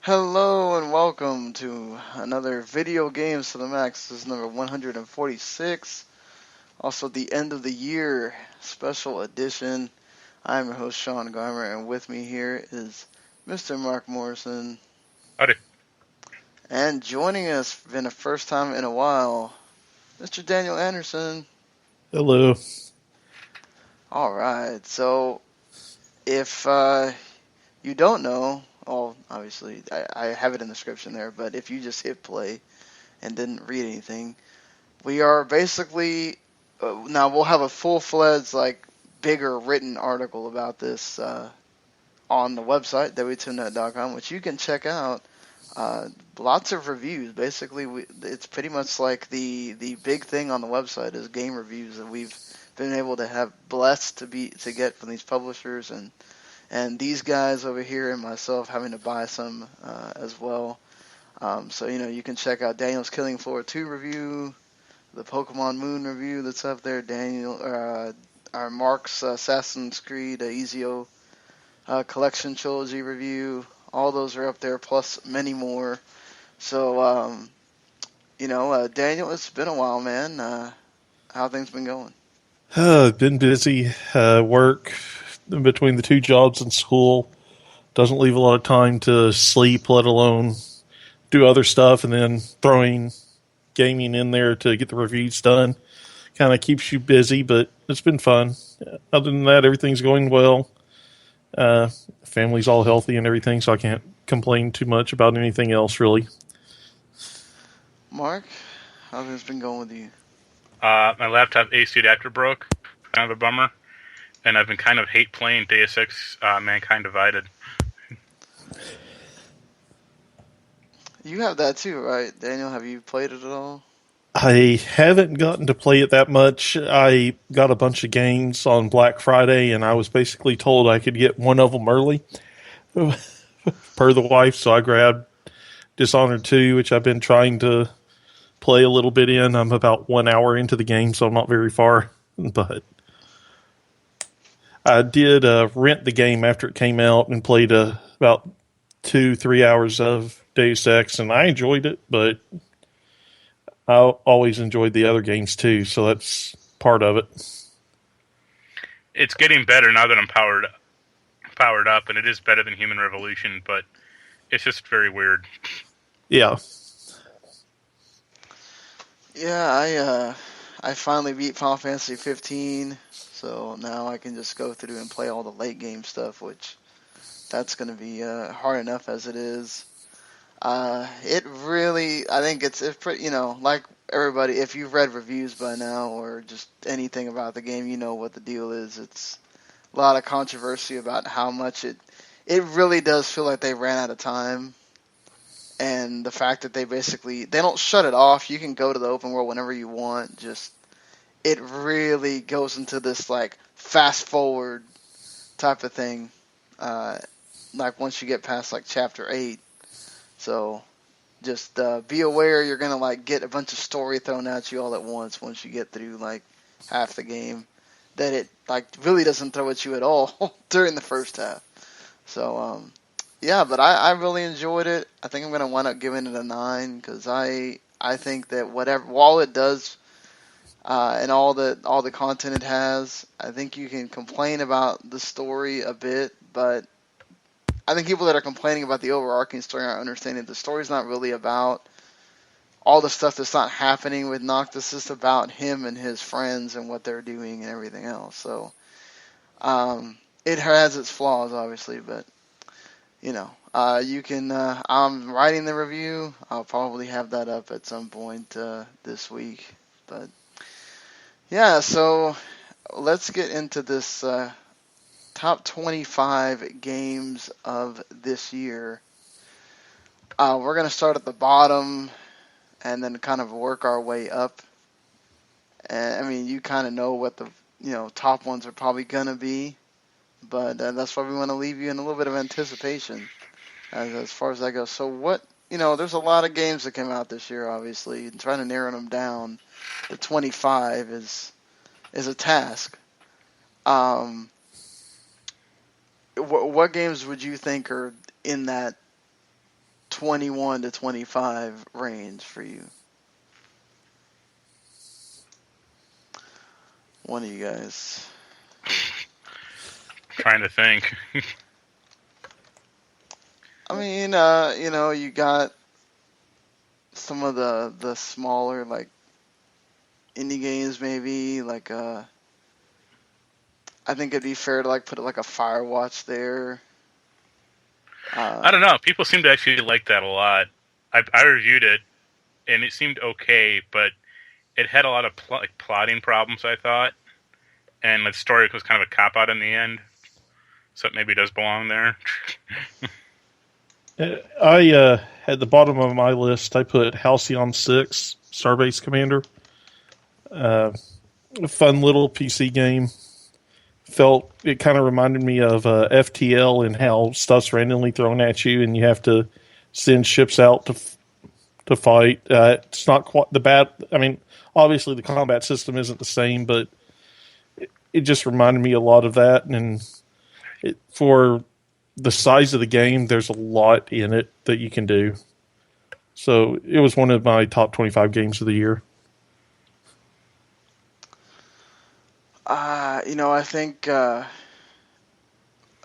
Hello and welcome to another Video Games to the Max. This is number 146. Also, the end of the year special edition. I'm your host, Sean Garmer, and with me here is Mr. Mark Morrison. Howdy. And joining us, been the first time in a while, Mr. Daniel Anderson. Hello. Alright, so if you don't know, well, obviously, I have it in the description there, but if you just hit play and didn't read anything, we are basically now we'll have a full-fledged, bigger written article about this on the website w2net.com, which you can check out. Lots of reviews. Basically, it's pretty much like the big thing on the website is game reviews that we've been able to have blessed to get from these publishers and these guys over here and myself having to buy some as well. So you can check out Daniel's Killing Floor 2 review, the Pokemon Moon review that's up there, our Mark's Assassin's Creed Ezio Collection Trilogy review. All those are up there, plus many more. So, Daniel, it's been a while, man. How things been going? Been busy. Work between the two jobs and school doesn't leave a lot of time to sleep, let alone do other stuff, and then throwing gaming in there to get the reviews done kind of keeps you busy, but it's been fun. Other than that, everything's going well. Family's all healthy and everything, so I can't complain too much about anything else, really. Mark, how things been going with you? My laptop AC adapter broke. Kind of a bummer. And I've been kind of hate playing Deus Ex Mankind Divided. You have that too, right, Daniel? Have you played it at all? I haven't gotten to play it that much. I got a bunch of games on Black Friday, and I was basically told I could get one of them early, per the wife. So I grabbed Dishonored 2, which I've been trying to play a little bit in. I'm about 1 hour into the game, so I'm not very far. But I did rent the game after it came out and played about 2-3 hours of Deus Ex, and I enjoyed it, but I always enjoyed the other games too, so that's part of it. It's getting better now that I'm powered up, and it is better than Human Revolution, but it's just very weird. Yeah. Yeah, I finally beat Final Fantasy 15, so now I can just go through and play all the late game stuff, which that's going to be hard enough as it is. It really, I think it's pretty, like everybody, if you've read reviews by now or just anything about the game, you know what the deal is. It's a lot of controversy about how much it really does feel like they ran out of time. And the fact that they don't shut it off. You can go to the open world whenever you want. Just, it really goes into this, fast forward type of thing. Once you get past, chapter 8. So, just be aware you're going to, get a bunch of story thrown at you all at once you get through, half the game. That it, really doesn't throw at you at all during the first half. So, yeah, but I really enjoyed it. I think I'm going to wind up giving it a 9 because I think that while it does and all the content it has, I think you can complain about the story a bit, but I think people that are complaining about the overarching story aren't understanding the story's not really about all the stuff that's not happening with Noctis. It's about him and his friends and what they're doing and everything else. So it has its flaws, obviously, but you can. I'm writing the review. I'll probably have that up at some point this week. But yeah, so let's get into this top 25 games of this year. We're gonna start at the bottom and then kind of work our way up. And I mean, you kind of know what the top ones are probably gonna be, but that's why we want to leave you in a little bit of anticipation. As far as that goes. So there's a lot of games that came out this year, obviously, and trying to narrow them down to 25 is a task. What games would you think are in that 21 to 25 range for you? One of you guys. Trying to think. I mean, you got some of the smaller, like, indie games maybe, like, I think it'd be fair to, like, put like a Firewatch there. I don't know. People seem to actually like that a lot. I reviewed it, and it seemed okay, but it had a lot of plotting problems, I thought. And the story was kind of a cop-out in the end. So it maybe does belong there. I at the bottom of my list, I put Halcyon 6, Starbase Commander. A fun little PC game. It kind of reminded me of FTL and how stuff's randomly thrown at you, and you have to send ships out to fight. It's not quite the bad. I mean, obviously the combat system isn't the same, but it just reminded me a lot of that. And for the size of the game, there's a lot in it that you can do. So it was one of my top 25 games of the year. I think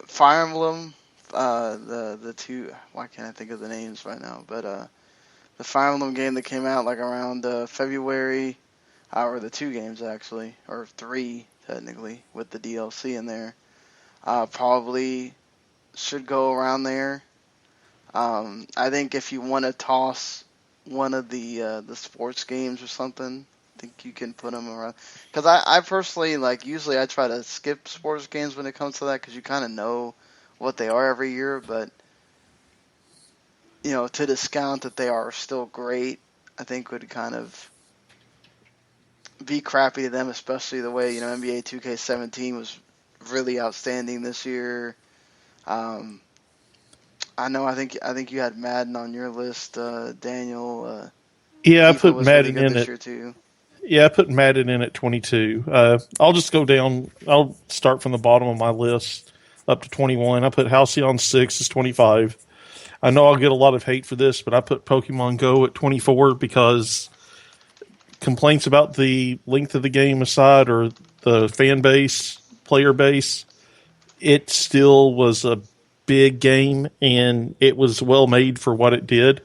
Fire Emblem, the two. Why can't I think of the names right now? But the Fire Emblem game that came out like around February, or the two games actually, or three technically, with the DLC in there, probably should go around there. I think if you want to toss one of the sports games or something, I think you can put them around. Because I personally, like, usually I try to skip sports games when it comes to that, because you kind of know what they are every year. But, to discount that they are still great, I think would kind of be crappy to them, especially the way, NBA 2K17 was really outstanding this year. I think you had Madden on your list, Daniel. Yeah, I FIFA put was Madden really good in this it. year too. Yeah, I put Madden in at 22. I'll just go down. I'll start from the bottom of my list up to 21. I put Halcyon 6 as 25. I know I'll get a lot of hate for this, but I put Pokemon Go at 24 because complaints about the length of the game aside, or the fan base, player base, it still was a big game, and it was well made for what it did.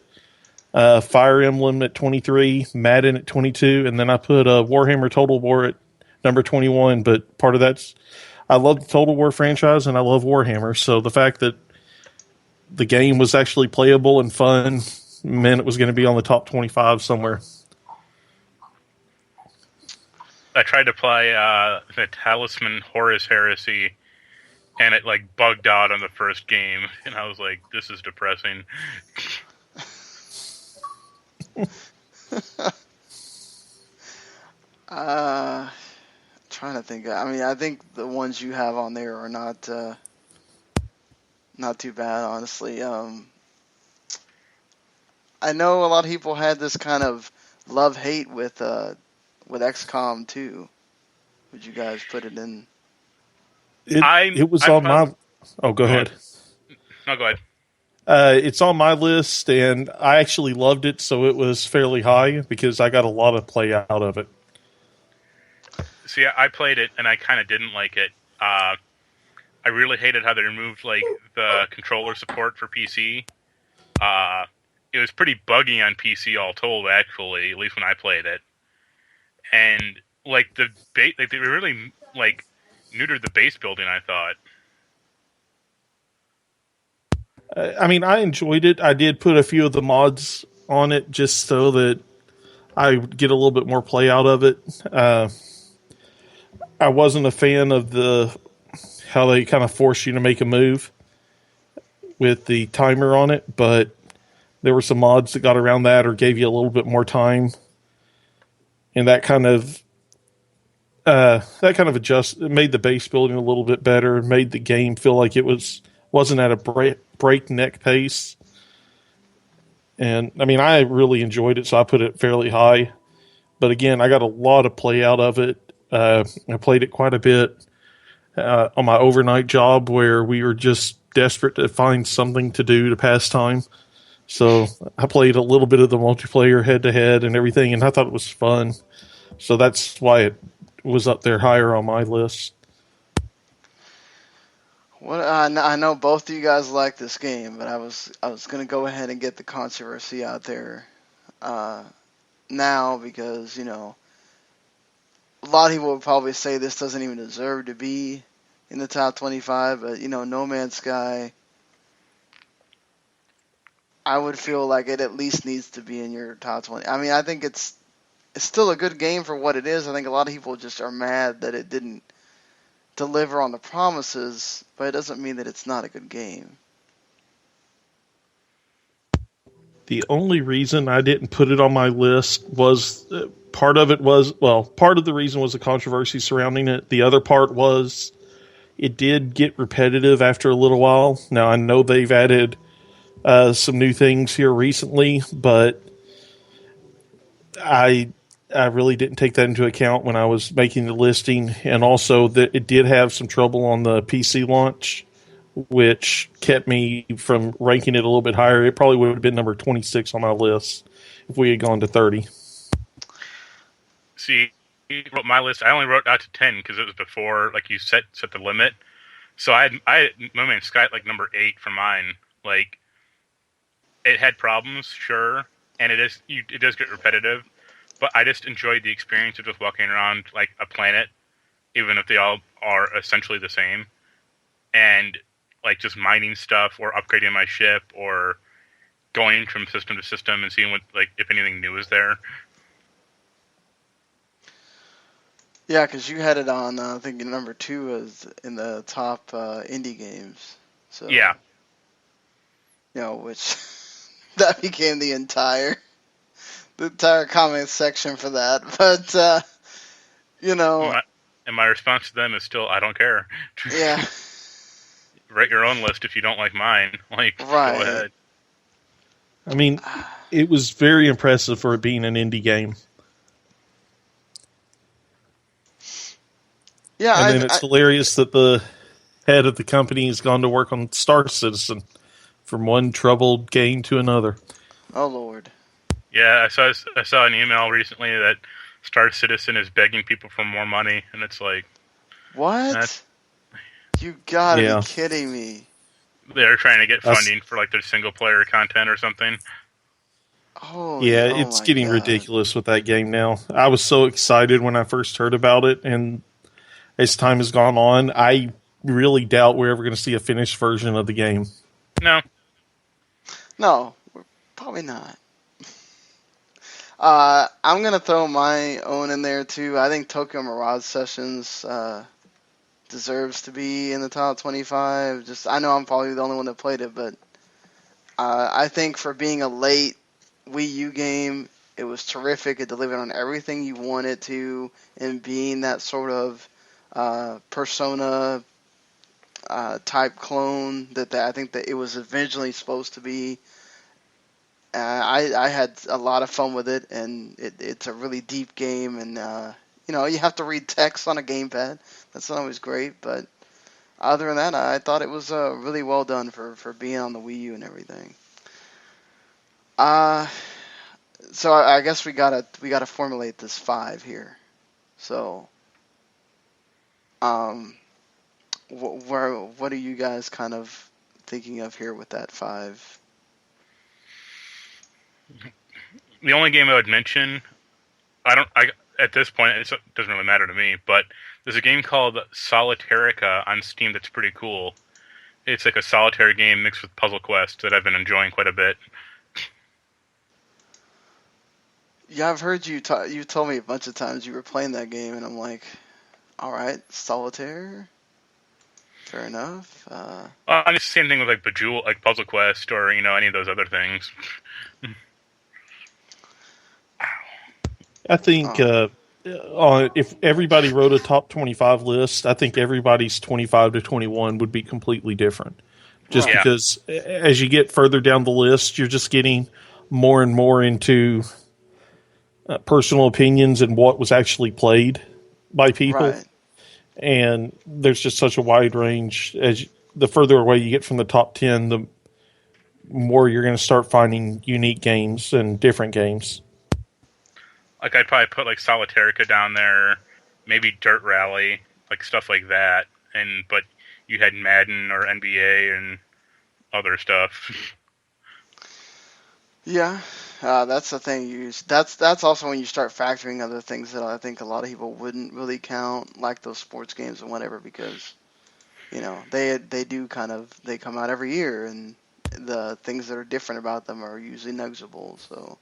Fire Emblem at 23, Madden at 22, and then I put Warhammer Total War at number 21. But part of that's, I love the Total War franchise, and I love Warhammer, so the fact that the game was actually playable and fun meant it was going to be on the top 25 somewhere. I tried to play the Talisman Horus Heresy, and it bugged out on the first game, and I was like, "This is depressing." Trying to think. I mean, I think the ones you have on there are not too bad, honestly. I know a lot of people had this kind of love-hate with XCOM 2. Would you guys put it in? It was on my... Oh, go ahead. No, go ahead. It's on my list, and I actually loved it, so it was fairly high because I got a lot of play out of it. See, I played it, and I kind of didn't like it. I really hated how they removed the controller support for PC. It was pretty buggy on PC, all told. Actually, at least when I played it, and they really neutered the base building, I thought. I mean, I enjoyed it. I did put a few of the mods on it just so that I would get a little bit more play out of it. I wasn't a fan of how they kind of force you to make a move with the timer on it, but there were some mods that got around that or gave you a little bit more time, and that kind of it made the base building a little bit better, made the game feel like it wasn't at a breakneck pace. And I mean, I really enjoyed it, so I put it fairly high. But again, I got a lot of play out of it. I played it quite a bit on my overnight job where we were just desperate to find something to do to pass time. So I played a little bit of the multiplayer head-to-head and everything, and I thought it was fun. So that's why it was up there higher on my list. What I know both of you guys like this game, but I was gonna go ahead and get the controversy out there now because a lot of people would probably say this doesn't even deserve to be in the top 25, but No Man's Sky, I would feel like it at least needs to be in your top 20. I mean, I think it's still a good game for what it is. I think a lot of people just are mad that it didn't deliver on the promises, but it doesn't mean that it's not a good game. The only reason I didn't put it on my list was part of the reason was the controversy surrounding it. The other part was it did get repetitive after a little while. Now, I know they've added some new things here recently, but I really didn't take that into account when I was making the listing, and also that it did have some trouble on the PC launch, which kept me from ranking it a little bit higher. It probably would have been number 26 on my list if we had gone to 30. See, wrote my list. I only wrote out to 10 because it was before, like you set the limit. So I had No Man's Sky at like number 8 for mine. Like, it had problems, sure, and it does get repetitive. But I just enjoyed the experience of just walking around like a planet, even if they all are essentially the same, and like just mining stuff or upgrading my ship or going from system to system and seeing what, like, if anything new is there. Yeah, because you had it on, I think number 2 is in the top indie games. So Yeah. Which that became the entire comment section for that. But and my response to them is still, I don't care. Yeah. Write your own list if you don't like mine. Like, right. Go ahead. I mean, it was very impressive for it being an indie game. Yeah, and then it's hilarious that the head of the company has gone to work on Star Citizen from one troubled game to another. Oh, Lord. Yeah, I saw an email recently that Star Citizen is begging people for more money, and it's like... What? You gotta be kidding me. They're trying to get funding for like their single-player content or something. It's getting ridiculous with that game now. I was so excited when I first heard about it, and as time has gone on, I really doubt we're ever going to see a finished version of the game. No, we're probably not. I'm going to throw my own in there, too. I think Tokyo Mirage Sessions deserves to be in the top 25. I know I'm probably the only one that played it, but I think for being a late Wii U game, it was terrific. It delivered on everything you wanted to, and being that sort of Persona type clone that I think that it was eventually supposed to be. I had a lot of fun with it, and it's a really deep game, and you have to read text on a gamepad. That's not always great, but other than that, I thought it was really well done for being on the Wii U and everything. So I guess we gotta formulate this 5 here. So, what are you guys kind of thinking of here with that 5? The only game I would mention, at this point, it doesn't really matter to me, but there's a game called Solitarica on Steam that's pretty cool. It's like a solitaire game mixed with Puzzle Quest that I've been enjoying quite a bit. Yeah, I've heard you told me a bunch of times you were playing that game, and I'm like, all right, solitaire, fair enough. It's the same thing with like Bejeweled, like Puzzle Quest, or any of those other things. I think if everybody wrote a top 25 list, I think everybody's 25 to 21 would be completely different. Just because as you get further down the list, you're just getting more and more into personal opinions and what was actually played by people. Right. And there's just such a wide range. The further away you get from the top 10, more you're going to start finding unique games and different games. Like I'd probably put like Solitarica down there, maybe Dirt Rally, like stuff like that. But you had Madden or NBA and other stuff. Yeah, that's the thing. That's also when you start factoring other things that I think a lot of people wouldn't really count, like those sports games and whatever, because they do they come out every year, and the things that are different about them are usually negligible. So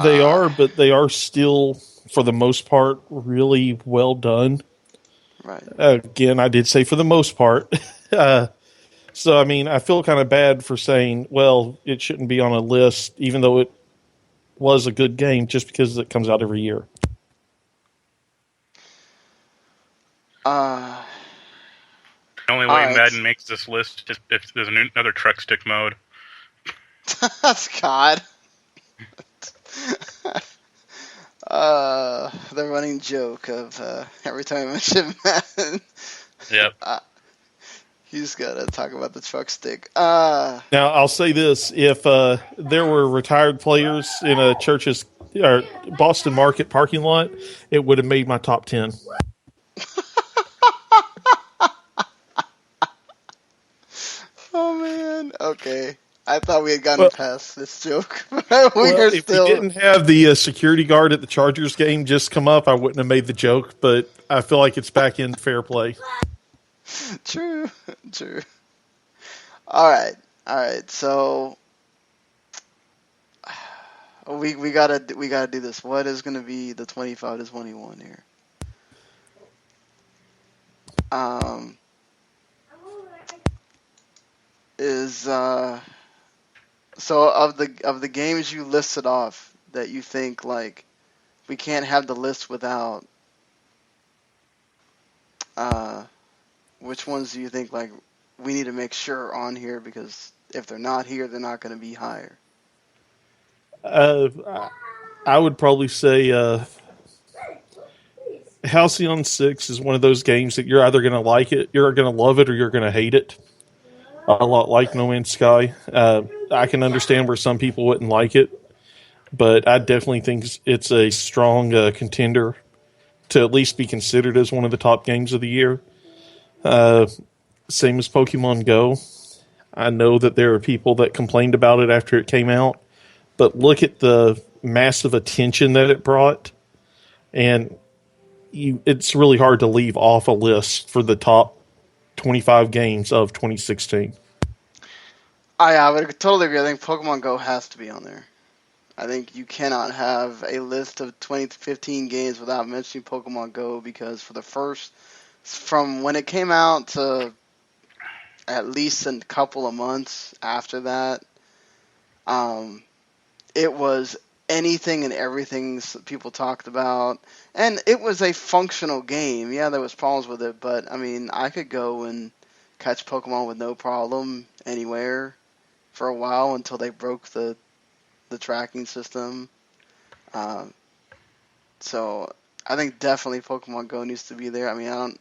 They are, but they are still, for the most part, really well done. right. Again, I did say for the most part. So, I mean, I feel kind of bad for saying, well, it shouldn't be on a list, even though it was a good game, just because it comes out every year. Uh, The only all way right. Madden makes this list is if there's another truck stick mode. Scott. The running joke of every time I mention Madden, Yep. he's got to talk about the truck stick. Now, I'll say this: if there were retired players in a church's or Boston Market parking lot, it would have made my top 10. Oh man. Okay. I thought we had gotten past this joke, but we are If still. we didn't have the security guard at the Chargers game just come up, I wouldn't have made the joke. But I feel like it's back in fair play. True. True. All right. So we gotta do this. What is gonna be the 25 to 21 here? Is so of the games you listed off that you think like we can't have the list without, which ones do you think like we need to make sure are on here, because if they're not here, they're not going to be higher? I would probably say Halcyon 6 is one of those games that you're either going to like it, you're going to love it, or you're going to hate it. A lot like No Man's Sky. I can understand where some people wouldn't like it, but I definitely think it's a strong contender to at least be considered as one of the top games of the year. Same as Pokemon Go. I know that there are people that complained about it after it came out, but look at the massive attention that it brought, and it's really hard to leave off a list for the top 25 games of 2016. I would totally agree. I think Pokemon Go has to be on there. I think you cannot have a list of 2015 games without mentioning Pokemon Go, because from when it came out to at least a couple of months after that, it was anything and everything people talked about, and it was a functional game. Yeah, there was problems with it, but I mean, I could go and catch Pokemon with no problem anywhere for a while until they broke the tracking system. So I think definitely Pokemon Go needs to be there. I mean,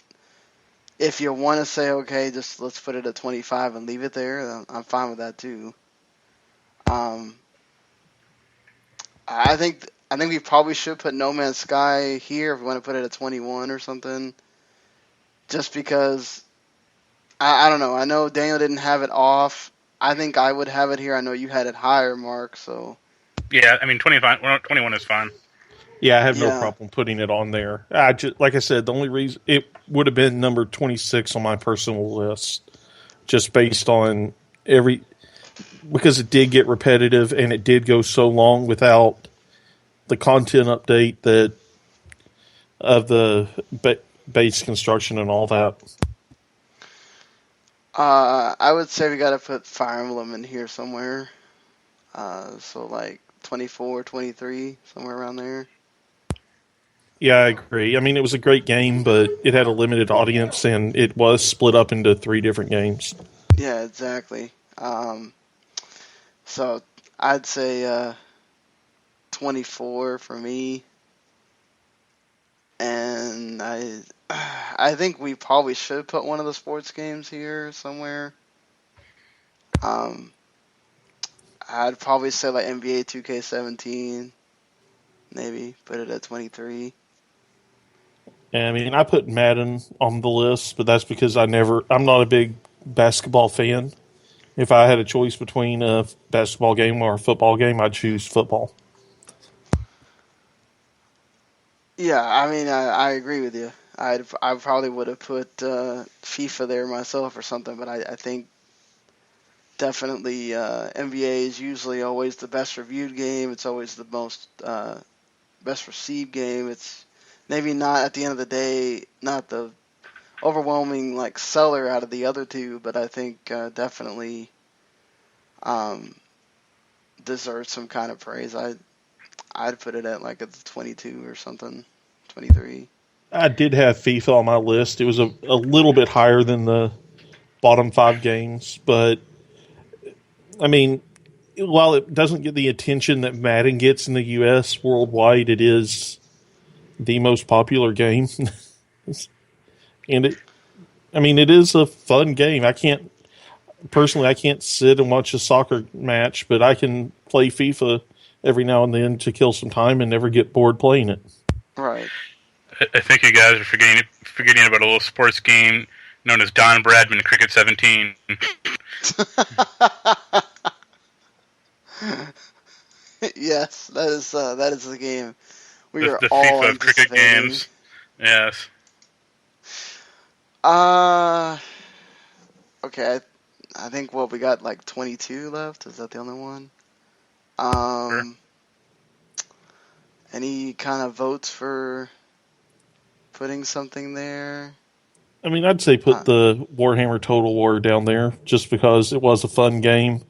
if you want to say, okay, just let's put it at 25 and leave it there, I'm fine with that too. I think we probably should put No Man's Sky here if we want to put it at 21 or something. Just because, I don't know. I know Daniel didn't have it off. I think I would have it here. I know you had it higher, Mark. So Yeah, I mean 21 is fine. Yeah, I have no Yeah. problem putting it on there. Like I said, the only reason it would have been number 26 on my personal list, just based on because it did get repetitive and it did go so long without the content update of the base construction and all that. I would say we got to put Fire Emblem in here somewhere. So like 24, 23, somewhere around there. Yeah, I agree. I mean, it was a great game, but it had a limited audience, and it was split up into 3 different games. Yeah, exactly. So I'd say 24 for me, and I think we probably should put one of the sports games here somewhere. I'd probably say like NBA 2K17, maybe put it at 23. I mean, I put Madden on the list, but that's because I'm not a big basketball fan. If I had a choice between a basketball game or a football game, I'd choose football. Yeah, I mean, I agree with you. I probably would have put FIFA there myself or something, but I think definitely NBA is usually always the best reviewed game. It's always the most best received game. It's maybe not at the end of the day, not the overwhelming like seller out of the other two, but I think definitely um, deserves some kind of praise. I'd put it at like a 22 or something, 23. I did have FIFA on my list. It was a little bit higher than the bottom 5 games, but I mean, while it doesn't get the attention that Madden gets in the U.S., worldwide, it is the most popular game. And it is a fun game. I can't sit and watch a soccer match, but I can play FIFA every now and then to kill some time and never get bored playing it. Right. I think you guys are forgetting about a little sports game known as Don Bradman Cricket 17. Yes, that is the game we are The all FIFA of cricket anticipating. games. Yes. Okay. I think we got like 22 left. Is that the only one? Sure. Any kind of votes for putting something there? I mean, I'd say put the Warhammer Total War down there just because it was a fun game.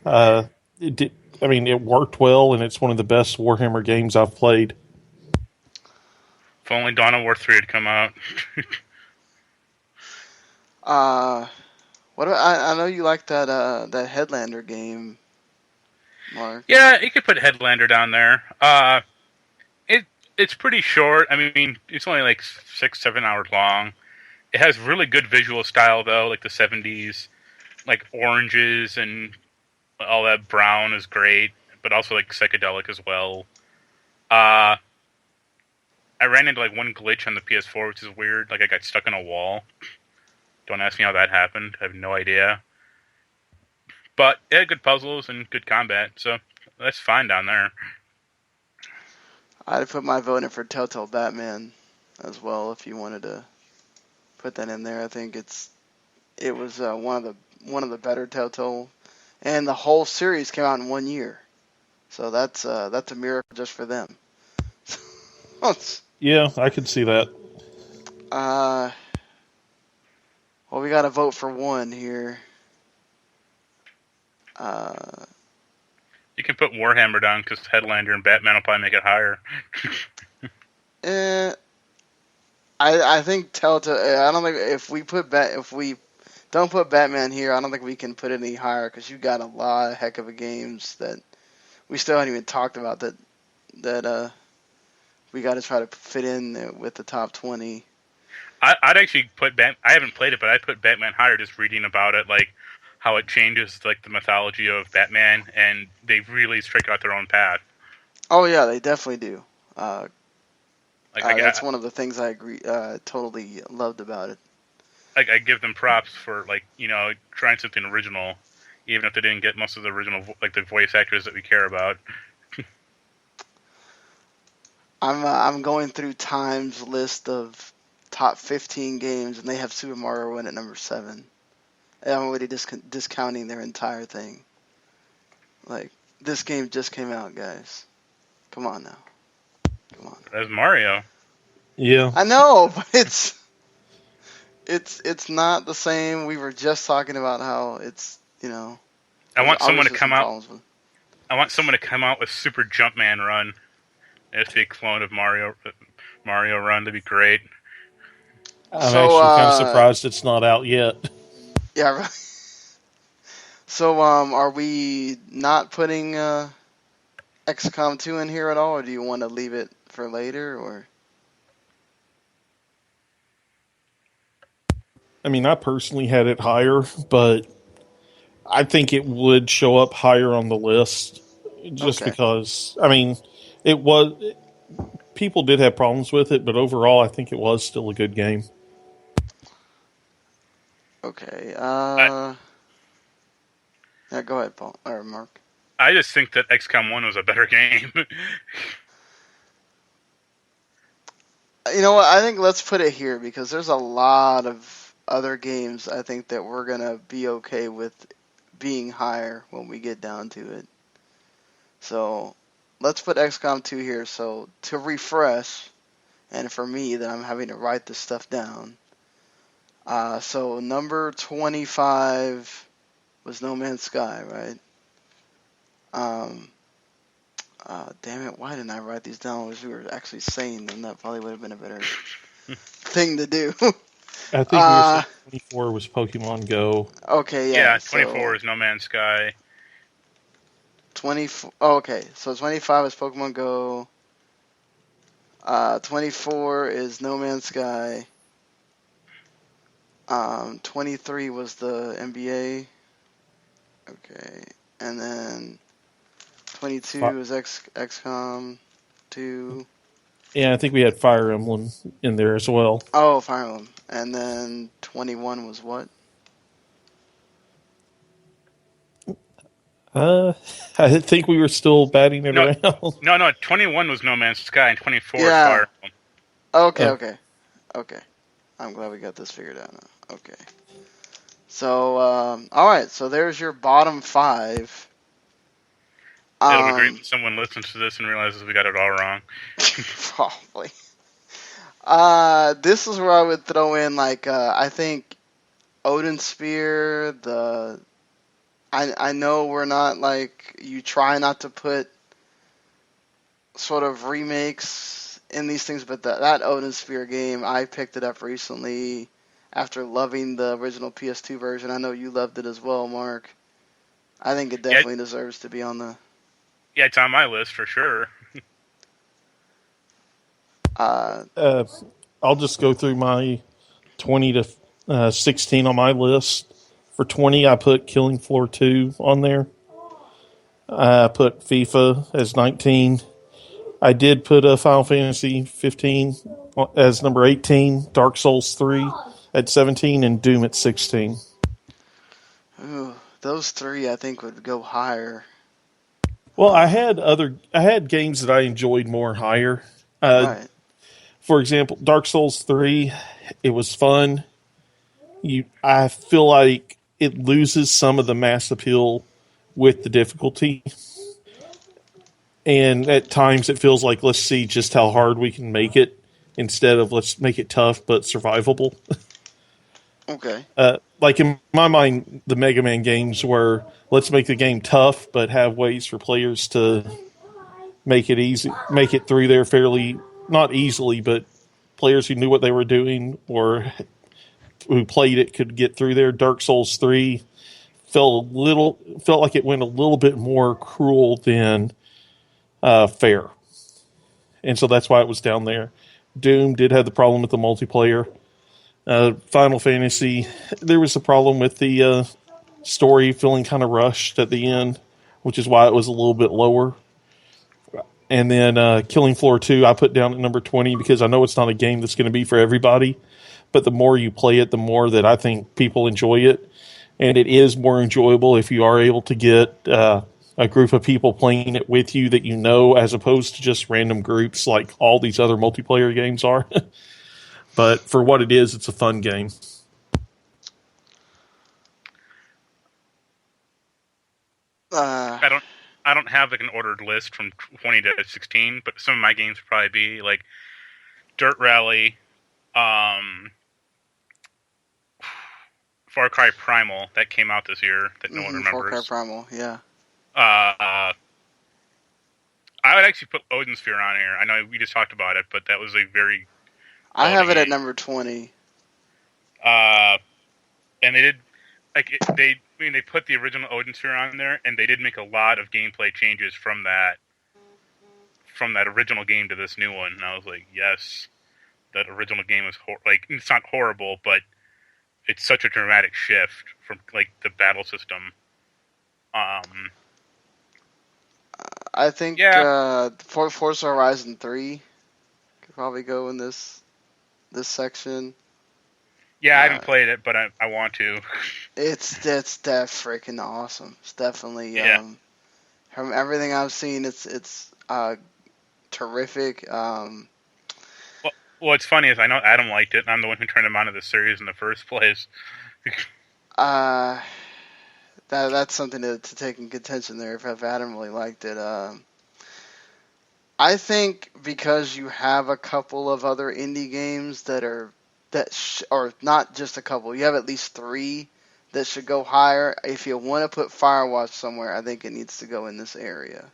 It did. I mean, it worked well, and it's one of the best Warhammer games I've played. If only Dawn of War 3 had come out. I know you like that Headlander game, Mark. Yeah, you could put Headlander down there. It's pretty short. I mean, it's only like 6-7 hours long. It has really good visual style though, like the 70s, like oranges and all that brown is great, but also like psychedelic as well. I ran into like one glitch on the PS4, which is weird. Like I got stuck in a wall. Don't ask me how that happened. I have no idea. But it had good puzzles and good combat, so that's fine down there. I'd put my vote in for Telltale Batman as well if you wanted to put that in there. I think it was one of the better Telltale, and the whole series came out in 1 year, so that's a miracle just for them. Yeah, I could see that. Well, we got to vote for one here. You can put Warhammer down because Headlander and Batman will probably make it higher. I think Telltale. I don't think if we don't put Batman here, I don't think we can put it any higher because you got a lot of heck of a games that we still haven't even talked about that we got to try to fit in with the top 20. I'd actually put I haven't played it, but I'd put Batman higher just reading about it, like how it changes like the mythology of Batman, and they really strike out their own path. Oh yeah, they definitely do. Like That's one of the things I agree totally loved about it. I give them props for like trying something original, even if they didn't get most of the original like the voice actors that we care about. I'm going through Time's list of top 15 games, and they have Super Mario Run at number 7. And I'm already discounting their entire thing. Like, this game just came out, guys. Come on now. Come on. As Mario. Yeah. I know, but it's not the same. We were just talking about how it's, I want someone to obviously come some out. problems with- I want someone to come out with Super Jumpman Run. It's a clone of Mario Run. That'd be great. I'm actually kind of surprised it's not out yet. Yeah, right. So, are we not putting XCOM 2 in here at all, or do you want to leave it for later, or? I mean, I personally had it higher, but I think it would show up higher on the list just Okay. because, I mean, it was. People did have problems with it, but overall, I think it was still a good game. Okay. Yeah, go ahead, Paul or Mark. I just think that XCOM 1 was a better game. You know what? I think let's put it here because there's a lot of other games I think that we're gonna be okay with being higher when we get down to it. So let's put XCOM 2 here. So to refresh, and for me, that I'm having to write this stuff down. So number 25 was No Man's Sky, right? Damn it, why didn't I write these down? I wish we were actually saying them. That probably would have been a better thing to do. I think we were saying 24 was Pokemon Go. Okay, yeah, 24 is No Man's Sky. 24. Oh, okay, so 25 is Pokemon Go. 24 is No Man's Sky. 23 was the NBA. Okay, and then 22 is XCOM 2. Yeah, I think we had Fire Emblem in there as well. Oh, Fire Emblem. And then 21 was what? I think we were still batting it around. No, 21 was No Man's Sky, and 24 is Yeah. Fire Emblem. Okay. I'm glad we got this figured out now. Okay. So, alright, so there's your bottom 5. It'll be great when someone listens to this and realizes we got it all wrong. Probably. This is where I would throw in, like, I think Odin Spear, I know we're not, like, you try not to put sort of remakes in these things, but that Odin Spear game, I picked it up recently after loving the original PS2 version. I know you loved it as well, Mark. I think it definitely deserves to be on the... Yeah, it's on my list for sure. I'll just go through my 20 to 16 on my list. For 20, I put Killing Floor 2 on there. I put FIFA as 19. I did put Final Fantasy 15 as number 18, Dark Souls 3 at 17, and Doom at 16. Ooh, those 3 I think would go higher. Well, I had games that I enjoyed more higher. Right. For example, Dark Souls 3, it was fun. I feel like it loses some of the mass appeal with the difficulty. And at times it feels like, let's see just how hard we can make it instead of let's make it tough but survivable. Okay. Like in my mind, the Mega Man games were, let's make the game tough but have ways for players to make it easy, make it through there fairly, not easily, but players who knew what they were doing or who played it could get through there. Dark Souls 3 felt like it went a little bit more cruel than fair. And so that's why it was down there. Doom did have the problem with the multiplayer. Final Fantasy, there was a problem with the story feeling kind of rushed at the end, which is why it was a little bit lower. And then Killing Floor 2, I put down at number 20 because I know it's not a game that's going to be for everybody. But the more you play it, the more that I think people enjoy it. And it is more enjoyable if you are able to get a group of people playing it with you that you know, as opposed to just random groups like all these other multiplayer games are. But for what it is, it's a fun game. I don't have like an ordered list from 20 to 16, but some of my games would probably be like Dirt Rally, Far Cry Primal that came out this year that no one remembers. Far Cry Primal, yeah. I would actually put Odin Sphere on here. I know we just talked about it, but that was a very... I have it at number 20. And they did... They put the original Odin Sphere on there, and they did make a lot of gameplay changes from that original game to this new one. And I was like, yes, that original game is... it's not horrible, but it's such a dramatic shift from, like, the battle system I think Yeah. Forza Horizon 3 could probably go in this section. Yeah, I haven't played it, but I want to. It's that freaking awesome. It's definitely Yeah. from everything I've seen, it's terrific. What's funny is I know Adam liked it, and I'm the one who turned him onto the series in the first place. That's something to take in contention there. If Adam really liked it, I think because you have a couple of other indie games or not just a couple, you have at least 3 that should go higher. If you want to put Firewatch somewhere, I think it needs to go in this area.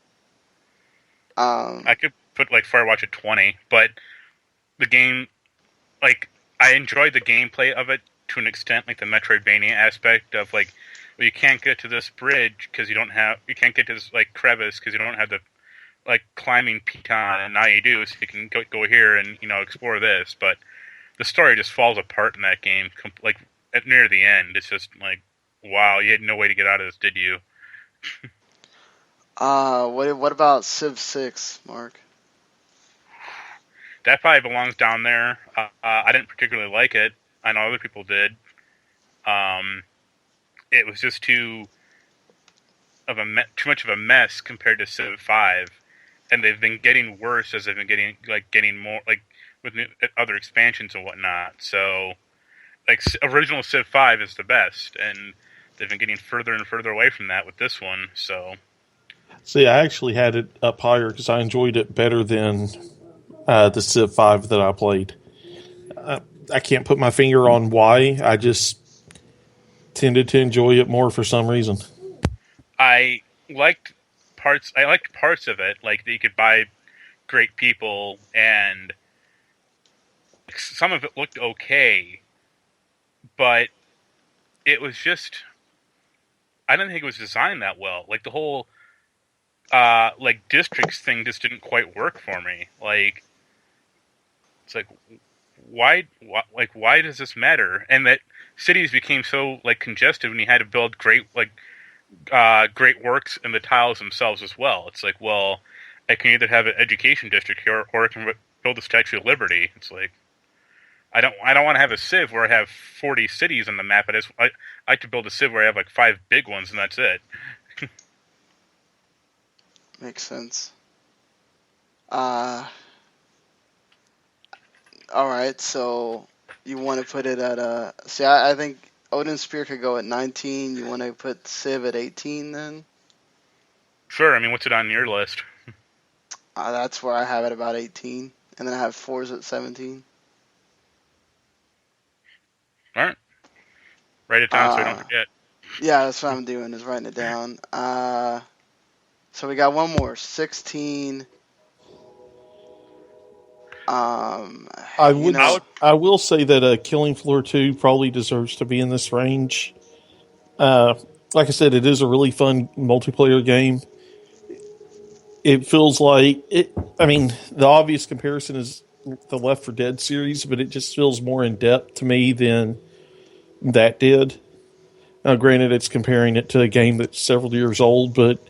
I could put like Firewatch at 20, but the game, like, I enjoyed the gameplay of it to an extent, like the Metroidvania aspect of like, well, you can't get to this bridge because you can't get to this like crevice because you don't have the like climbing piton, and now you do, so you can go here and explore this. But the story just falls apart in that game, like at near the end. It's just like, wow, you had no way to get out of this, did you? What about Civ 6, Mark? That probably belongs down there. I didn't particularly like it. I know other people did. It was just too much of a mess compared to Civ 5, and they've been getting worse as they've been getting more like with other expansions and whatnot. So, like original Civ 5 is the best, and they've been getting further and further away from that with this one. So, see, I actually had it up higher because I enjoyed it better than the Civ 5 that I played. I can't put my finger on why. I just tended to enjoy it more for some reason. I liked parts of it, like that you could buy great people, and some of it looked okay, but it was just, I didn't think it was designed that well. Like the whole like districts thing just didn't quite work for me. Like, it's like, why does this matter? And that cities became so like congested when you had to build great great works in the tiles themselves as well. It's like, well, I can either have an education district here, or I can build the Statue of Liberty. It's like, I don't want to have a Civ where I have 40 cities on the map. I like to build a Civ where I have like 5 big ones, and that's it. Makes sense. All right, so you want to put it at see, I think Odin Spear could go at 19. You want to put Civ at 18 then? Sure. I mean, what's it on your list? That's where I have it, about 18, and then I have Forza at 17. All right. Write it down so I don't forget. Yeah, that's what I'm doing, is writing it down. So we got one more, 16. I will say that Killing Floor 2 probably deserves to be in this range. Like I said, it is a really fun multiplayer game. It feels like I mean, the obvious comparison is the Left 4 Dead series, but it just feels more in depth to me than that did. Now, granted, it's comparing it to a game that's several years old, but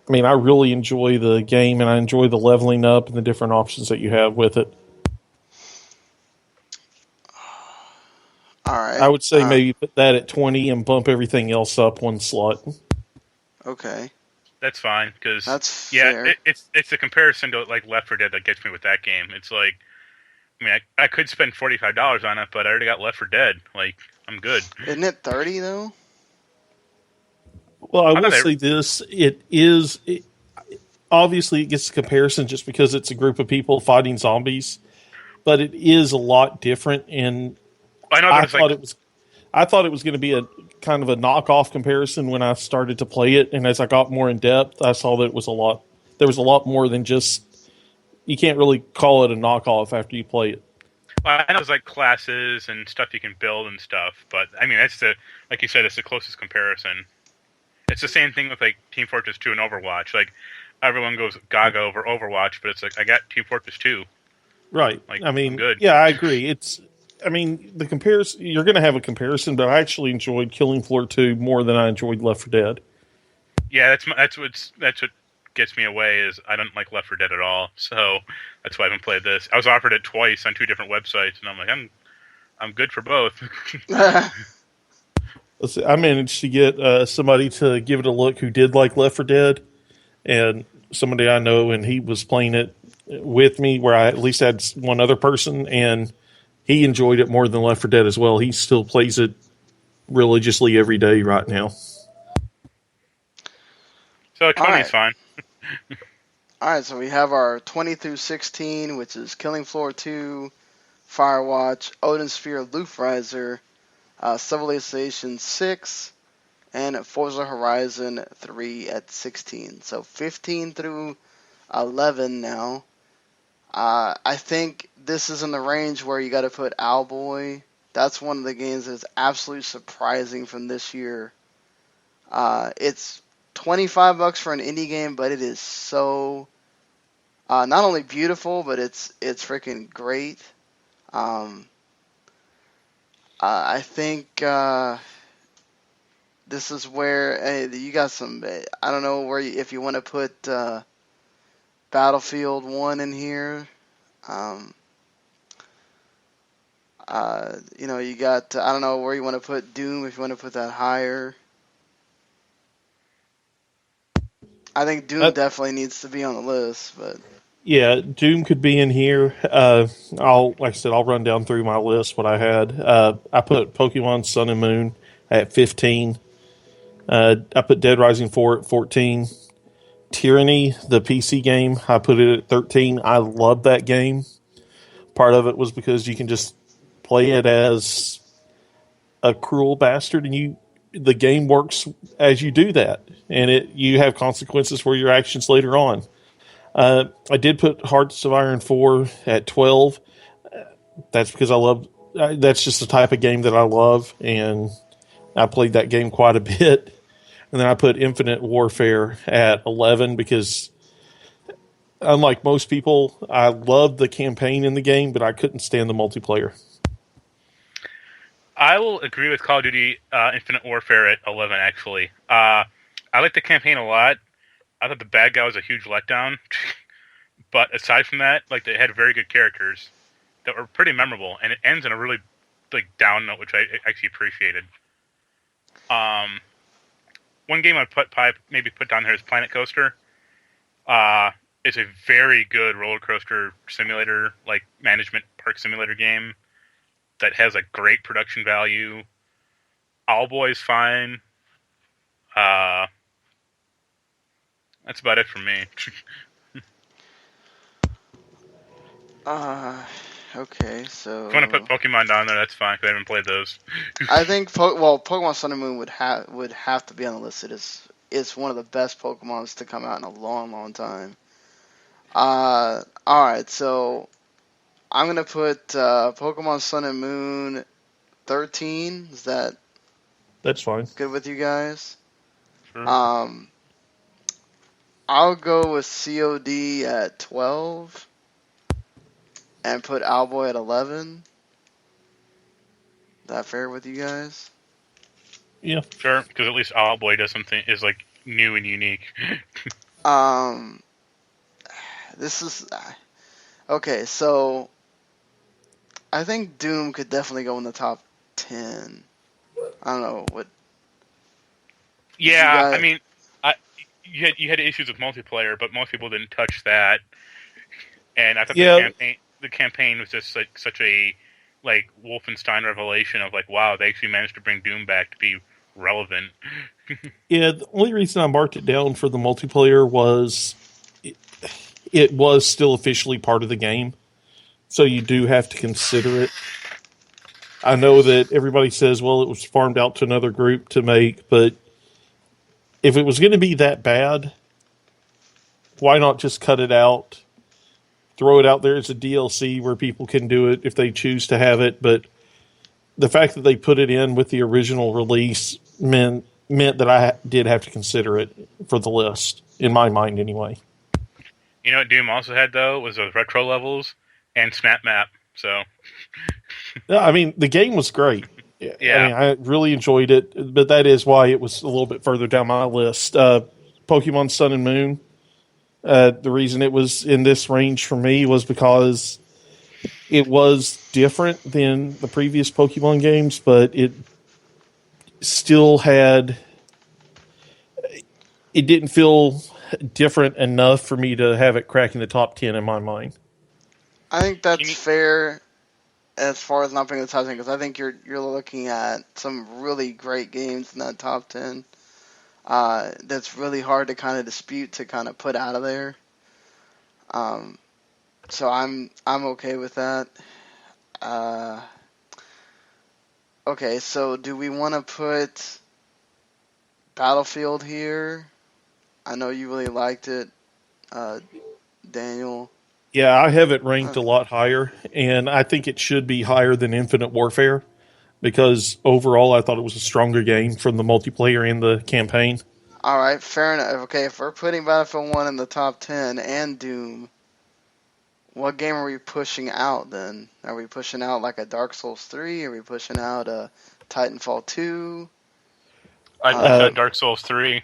I mean, I really enjoy the game, and I enjoy the leveling up and the different options that you have with it. All right. I would say maybe put that at 20 and bump everything else up one slot. Okay. That's fine, because fair. it's a comparison to like Left 4 Dead that gets me with that game. It's like, I mean, I could spend $45 on it, but I already got Left 4 Dead. Like, I'm good. Isn't it 30 though? Well, I will say this: obviously it gets a comparison just because it's a group of people fighting zombies, but it is a lot different. And I thought it was going to be a kind of a knockoff comparison when I started to play it, and as I got more in depth, I saw that it was a lot. There was a lot more than just. You can't really call it a knockoff after you play it. Well, I know there's like classes and stuff you can build and stuff, but I mean, like you said, it's the closest comparison. It's the same thing with like Team Fortress 2 and Overwatch. Like, everyone goes gaga over Overwatch, but it's like, I got Team Fortress 2. Right. Like, I mean, I'm good. Yeah, I agree. The comparison, you're going to have a comparison, but I actually enjoyed Killing Floor 2 more than I enjoyed Left 4 Dead. Yeah, that's what gets me away is I don't like Left 4 Dead at all. So that's why I haven't played this. I was offered it twice on 2 different websites, and I'm like, I'm good for both. Let's see, I managed to get somebody to give it a look who did like Left 4 Dead, and somebody I know, and he was playing it with me, where I at least had one other person, and he enjoyed it more than Left 4 Dead as well. He still plays it religiously every day right now. So 20 is fine. Alright, so we have our 20 through 16, which is Killing Floor 2, Firewatch, Odin Sphere, Looprise, Civilization 6, and Forza Horizon 3 at 16. So 15 through 11 now. I think this is in the range where you got to put Owlboy. That's one of the games that's absolutely surprising from this year. It's $25 for an indie game, but it is so not only beautiful, but it's freaking great. I think this is where you got some. I don't know if you want to put Battlefield 1 in here. You got. I don't know where you want to put Doom if you want to put that higher. I think Doom definitely needs to be on the list, but yeah, Doom could be in here. Like I said, I'll run down through my list what I had. I put Pokemon Sun and Moon at 15. I put Dead Rising 4 at 14. Tyranny, the PC game, I put it at 13. I love that game. Part of it was because you can just play it as a cruel bastard, and the game works as you do that, and you have consequences for your actions later on. I did put Hearts of Iron 4 at 12. That's because that's just the type of game that I love, and I played that game quite a bit. And then I put Infinite Warfare at 11 because, unlike most people, I loved the campaign in the game, but I couldn't stand the multiplayer. I will agree with Call of Duty Infinite Warfare at 11, actually. I like the campaign a lot. I thought the bad guy was a huge letdown. But aside from that, they had very good characters that were pretty memorable, and it ends in a really down note, which I actually appreciated. One game I'd maybe put down there is Planet Coaster. It's a very good roller coaster simulator, management park simulator game that has a great production value. Owlboy's fine. That's about it for me. Okay, so If you want to put Pokemon down there, that's fine, because I haven't played those. I think Pokemon Sun and Moon would have to be on the list. It's one of the best Pokemons to come out in a long, long time. Alright, so I'm gonna put Pokemon Sun and Moon 13. Is that's fine? Good with you guys? Sure. I'll go with COD at 12 and put Owlboy at 11. Is that fair with you guys? Yeah. Sure, because at least Owlboy does something is new and unique. This is okay. So I think Doom could definitely go in the top 10. I don't know what. Yeah, I mean, you had issues with multiplayer, but most people didn't touch that. And I thought the campaign was just such a Wolfenstein revelation of wow, they actually managed to bring Doom back to be relevant. Yeah, the only reason I marked it down for the multiplayer was it was still officially part of the game, so you do have to consider it. I know that everybody says, well, it was farmed out to another group to make, but if it was going to be that bad, why not just cut it out, throw it out there as a DLC where people can do it if they choose to have it? But the fact that they put it in with the original release meant that I did have to consider it for the list, in my mind anyway. You know what Doom also had, though, was those retro levels and Snap Map, so... I mean, the game was great. Yeah. I mean, I really enjoyed it, but that is why it was a little bit further down my list. Pokemon Sun and Moon. The reason it was in this range for me was because it was different than the previous Pokemon games, but it still had... It didn't feel different enough for me to have it cracking the top 10 in my mind. I think that's fair as far as not being the top 10, because I think you're looking at some really great games in that top 10. That's really hard to kind of dispute, to kind of put out of there. So I'm okay with that. Okay, so do we want to put Battlefield here? I know you really liked it, Daniel. Yeah, I have it ranked a lot higher, and I think it should be higher than Infinite Warfare, because overall I thought it was a stronger game from the multiplayer and the campaign. All right, fair enough. Okay, if we're putting Battlefield 1 in the top 10 and Doom, what game are we pushing out then? Are we pushing out like a Dark Souls 3? Are we pushing out a Titanfall 2? I Dark Souls 3.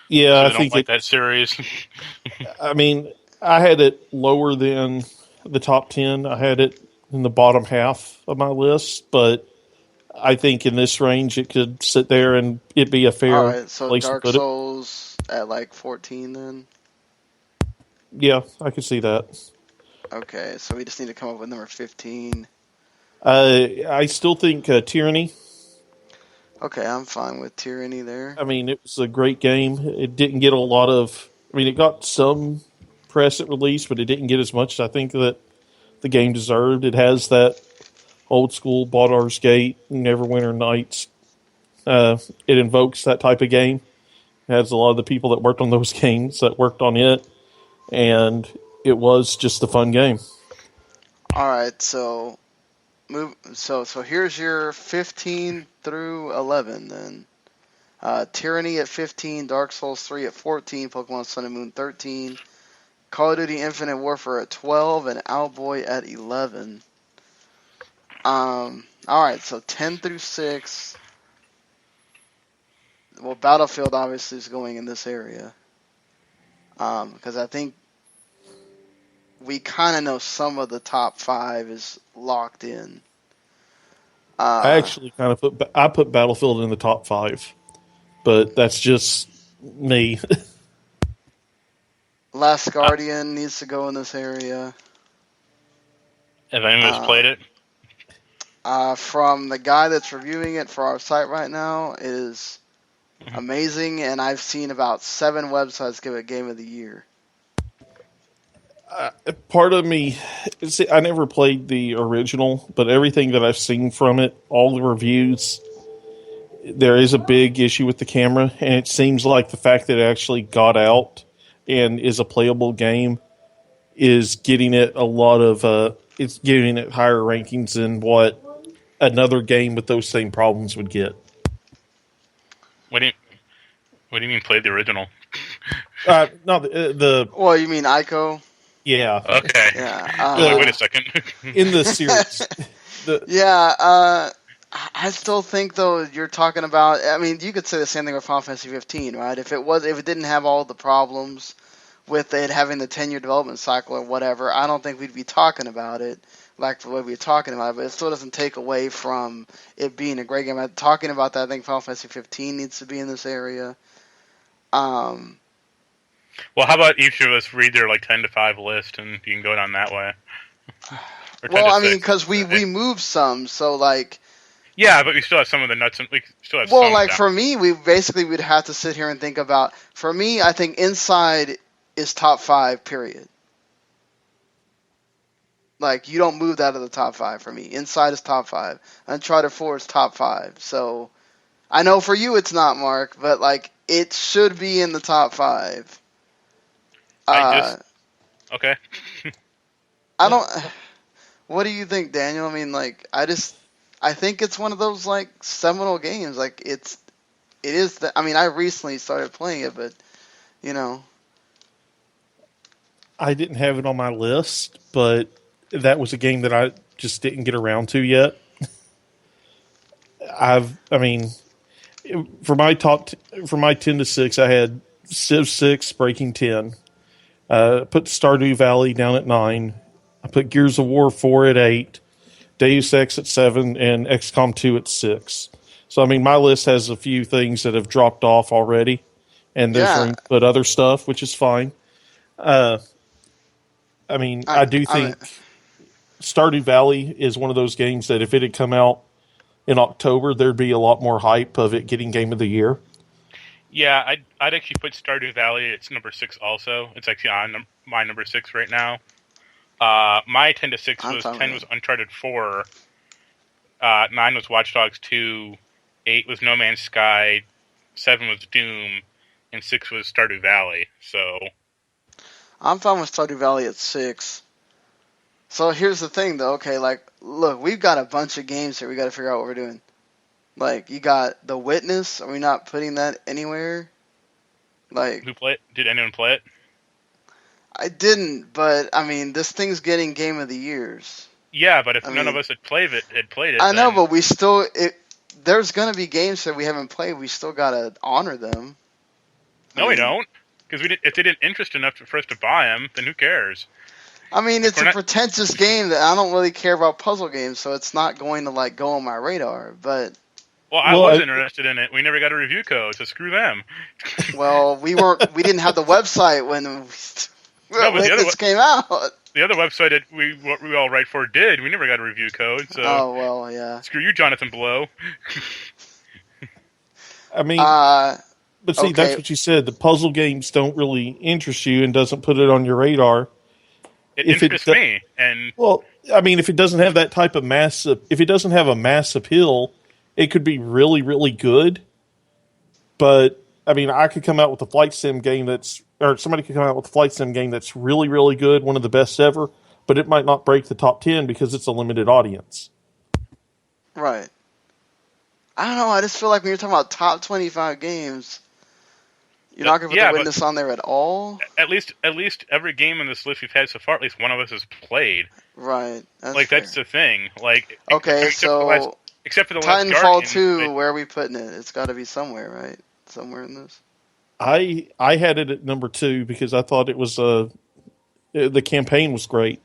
Yeah, I I don't think like that series. I mean, I had it lower than the top 10. I had it in the bottom half of my list, but I think in this range it could sit there and it'd be a fair All right, so place Dark to put it. Souls at like 14 then? Yeah, I could see that. Okay, so we just need to come up with number 15. I still think Tyranny. Okay, I'm fine with Tyranny there. I mean, it was a great game. It didn't get a lot of... I mean, it got some press at release, but it didn't get as much as I think that the game deserved. It has that old school Baldur's Gate, Neverwinter Nights. It invokes that type of game. It has a lot of the people that worked on those games that worked on it, and it was just a fun game. All right, so here's your 15 through 11 then. Tyranny at 15, Dark Souls 3 at 14, Pokemon Sun and Moon 13, Call of Duty Infinite Warfare at 12, and Owlboy at 11. Alright, so 10 through 6. Well, Battlefield obviously is going in this area. Because I think we kind of know some of the top 5 is locked in. I actually kind of put Battlefield in the top 5, but that's just me. Last Guardian needs to go in this area. Have anyone played it? From the guy that's reviewing it for our site right now, it is amazing, and I've seen about 7 websites give it Game of the Year. Part of me, see, I never played the original, but everything that I've seen from it, all the reviews, there is a big issue with the camera, and it seems like the fact that it actually got out and is a playable game is getting it a lot of, it's giving it higher rankings than what another game with those same problems would get. What do you mean played the original? No, the Well, you mean Ico? Yeah. Okay. Yeah. Wait a second. In the series. I still think though you're talking about. I mean, you could say the same thing with Final Fantasy 15, right? If it didn't have all the problems with it having the 10-year development cycle or whatever, I don't think we'd be talking about it like the way we're talking about it. But it still doesn't take away from it being a great game. I'm talking about that. I think Final Fantasy 15 needs to be in this area. Well, how about each of us read their 10 to 5 list, and you can go down that way. Well, I mean, because we moved some, so yeah, but we still have some of the nuts, and we still have. Well, some for me, we'd have to sit here and think about. For me, I think Inside is top 5. Period. You don't move that out of the top 5 for me. Inside is top 5. Uncharted 4 is top 5. So, I know for you it's not, Mark, but it should be in the top 5. Okay. I don't. What do you think, Daniel? I mean, I think it's one of those seminal games. It is. I mean, I recently started playing it, but I didn't have it on my list, but that was a game that I just didn't get around to yet. For my 10 to 6, I had Civ 6 breaking 10. Put Stardew Valley down at 9. I put Gears of War 4 at 8. Deus Ex at 7, and XCOM 2 at 6. So, I mean, my list has a few things that have dropped off already, and there's Yeah. room to put other stuff, which is fine. I mean, I do think Stardew Valley is one of those games that if it had come out in October, there'd be a lot more hype of it getting Game of the Year. Yeah, I'd actually put Stardew Valley. It's number 6 also. It's actually on my number 6 right now. My 10 to 6 was 10 was Uncharted 4. 9 was Watch Dogs 2. 8 was No Man's Sky. 7 was Doom, and 6 was Stardew Valley. So I'm fine with Stardew Valley at 6. So here's the thing, though. Okay, like, look, we've got a bunch of games here. We got to figure out what we're doing. Like, you got The Witness. Are we not putting that anywhere? Like, who played? Did anyone play it? I didn't, but I mean, this thing's getting Game of the Years. Yeah, but if I none of mean, us had played it, I know, then- but we still. There's gonna be games that we haven't played. We still gotta honor them. no, we don't. Because if they didn't interest enough for us to buy them, then who cares? I mean, it's We're a not- pretentious game that I don't really care about puzzle games, so it's not going to like go on my radar. But Well, I was interested in it. We never got a review code, so screw them. well, we didn't have the website when Witness came out. The other website that we all write for did. We never got a review code, so Oh well, yeah. screw you, Jonathan Blow. I mean, Uh, but see, okay. that's what you said. The puzzle games don't really interest you and doesn't put it on your radar. It If it interests do- me, and Well, I mean, if it doesn't have that type of mass, if it doesn't have a mass appeal, it could be really, really good. But I mean, I could come out with a flight sim game or somebody could come out with a flight sim game that's really, really good, one of the best ever, but it might not break the top 10 because it's a limited audience. right. I don't know. I just feel like when you're talking about top 25 games, you're not gonna put Yeah, The but- Witness on there at all. at least every game in this list we've had so far, at least one of us has played. Right. That's Like fair. that's the thing. Like Okay, except for the last Titanfall Guardian, 2, where are we putting it? It's got to be somewhere, right? Somewhere in this. I had it at number 2 because I thought it was the campaign was great.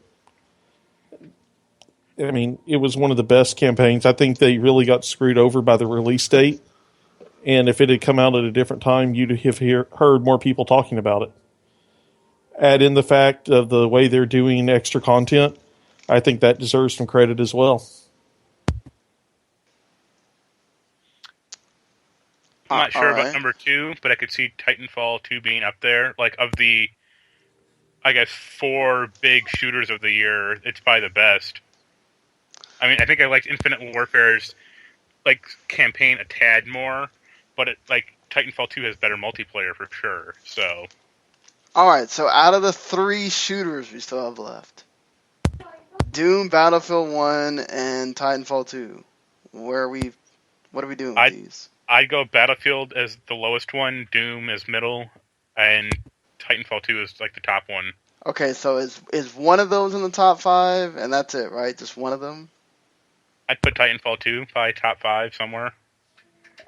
I mean, it was one of the best campaigns. I think they really got screwed over by the release date. And if it had come out at a different time, you'd have heard more people talking about it. Add in the fact of the way they're doing extra content, I think that deserves some credit as well. I'm not sure Alright. about number 2, but I could see Titanfall 2 being up there. Like of the, I guess 4 big shooters of the year, it's probably the best. I mean, I think I liked Infinite Warfare's like campaign a tad more, but Titanfall 2 has better multiplayer for sure. So All right, so out of the 3 shooters we still have left, Doom, Battlefield 1, and Titanfall 2. What are we doing with these? I'd go Battlefield as the lowest one, Doom as middle, and Titanfall 2 is like the top one. Okay, so is one of those in the top 5, and that's it, right? Just one of them? I'd put Titanfall 2 probably top 5 somewhere.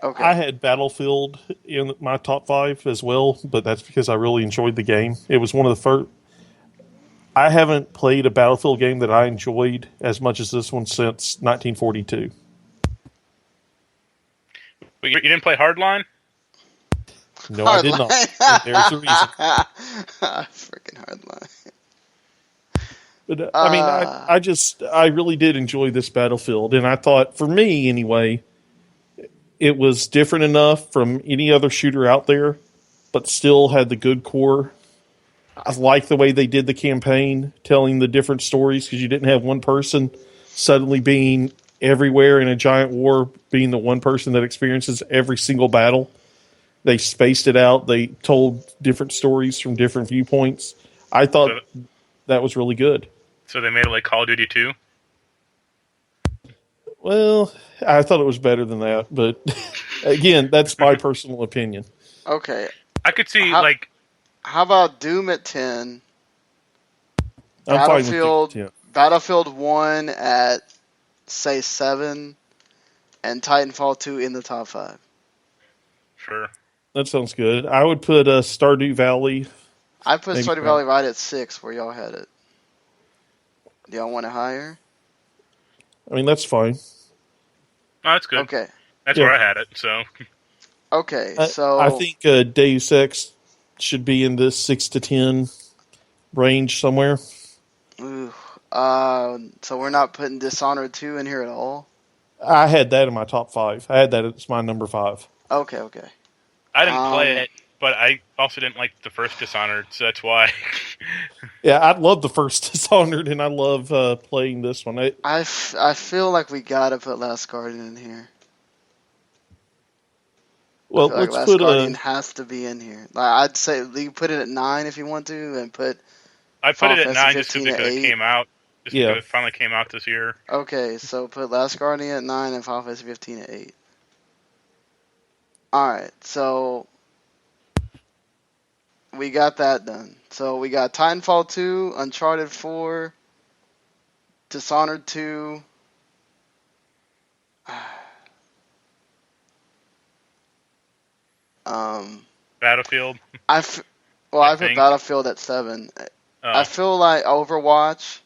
Okay. I had Battlefield in my top 5 as well, but that's because I really enjoyed the game. It was one of the first. I haven't played a Battlefield game that I enjoyed as much as this one since 1942. But you didn't play Hardline? No, I did not. And there's a reason. Freaking Hardline. But I mean, I really did enjoy this Battlefield, and I thought, for me anyway, it was different enough from any other shooter out there, but still had the good core. I like the way they did the campaign, telling the different stories, because you didn't have one person suddenly being everywhere in a giant war, being the one person that experiences every single battle. They spaced it out. They told different stories from different viewpoints. I thought that was really good. So they made it like Call of Duty 2? Well, I thought it was better than that, but again, that's my personal opinion. Okay. I could see How about Doom at 10? I'm fine with Doom, yeah. Battlefield 1 at, say, 7, and Titanfall 2 in the top 5. Sure. That sounds good. I would put Stardew Valley. I put Maybe Stardew Valley right at 6 where y'all had it. Do y'all want it higher? I mean, that's fine. Oh, that's good. Okay. That's Yeah. where I had it. So Okay, I so think Deus Ex should be in the 6 to 10 range somewhere. ooh, so we're not putting Dishonored 2 in here at all? I had that in my top 5. I had that as my number 5. Okay, okay. I didn't play it, but I also didn't like the first Dishonored, so that's why. Yeah, I love the first Dishonored, and I love playing this one. I feel like we gotta put Last Guardian in here. I Well, feel like let's Last put Guardian has to be in here. Like, I'd say you put it at 9 if you want to, and put I put Final it at Fantasy 9 just 15 because at it 8. came out. Just Yeah. because it finally came out this year. Okay, so put Last Guardian at 9 and Final Fantasy 15 at 8. Alright, so we got that done. So we got Titanfall 2, Uncharted 4, Dishonored 2. Battlefield. I put think. Battlefield at 7. Oh. I feel like Overwatch.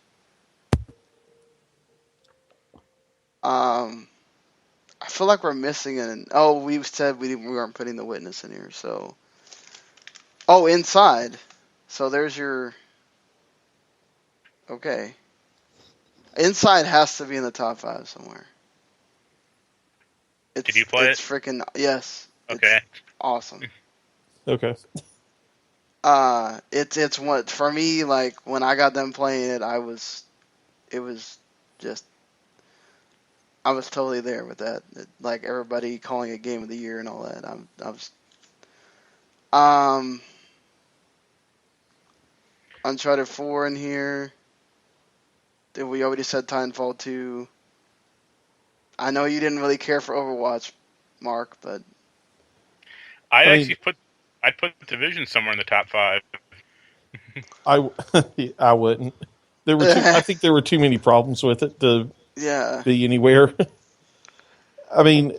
I feel like we're missing an. Oh, we said we weren't putting The Witness in here, so. Oh, Inside. So there's your. Okay. Inside has to be in the top 5 somewhere. Did you play it? It's freaking yes. Okay. It's awesome. Okay. It's what for me. Like when I got done playing it, I was totally there with that. Like everybody calling it Game of the Year and all that. I was. Uncharted 4 in here. Did we already said Titanfall 2? I know you didn't really care for Overwatch, Mark, but I put Division somewhere in the top 5. I wouldn't. There were I think there were too many problems with it to be anywhere. I mean,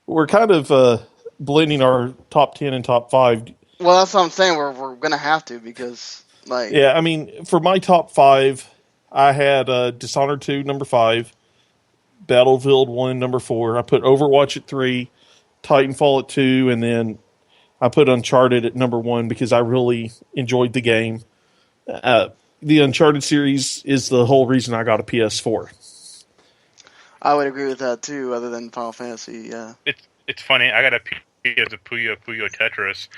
we're kind of blending our top 10 and top 5. Well, that's what I'm saying. We're gonna have to because like yeah. I mean, for my top 5, I had Dishonored 2 number 5, Battlefield 1 number 4. I put Overwatch at 3, Titanfall at 2, and then I put Uncharted at number 1 because I really enjoyed the game. The Uncharted series is the whole reason I got a PS4. I would agree with that too. Other than Final Fantasy, yeah. It's funny. I got a PS of Puyo Tetris.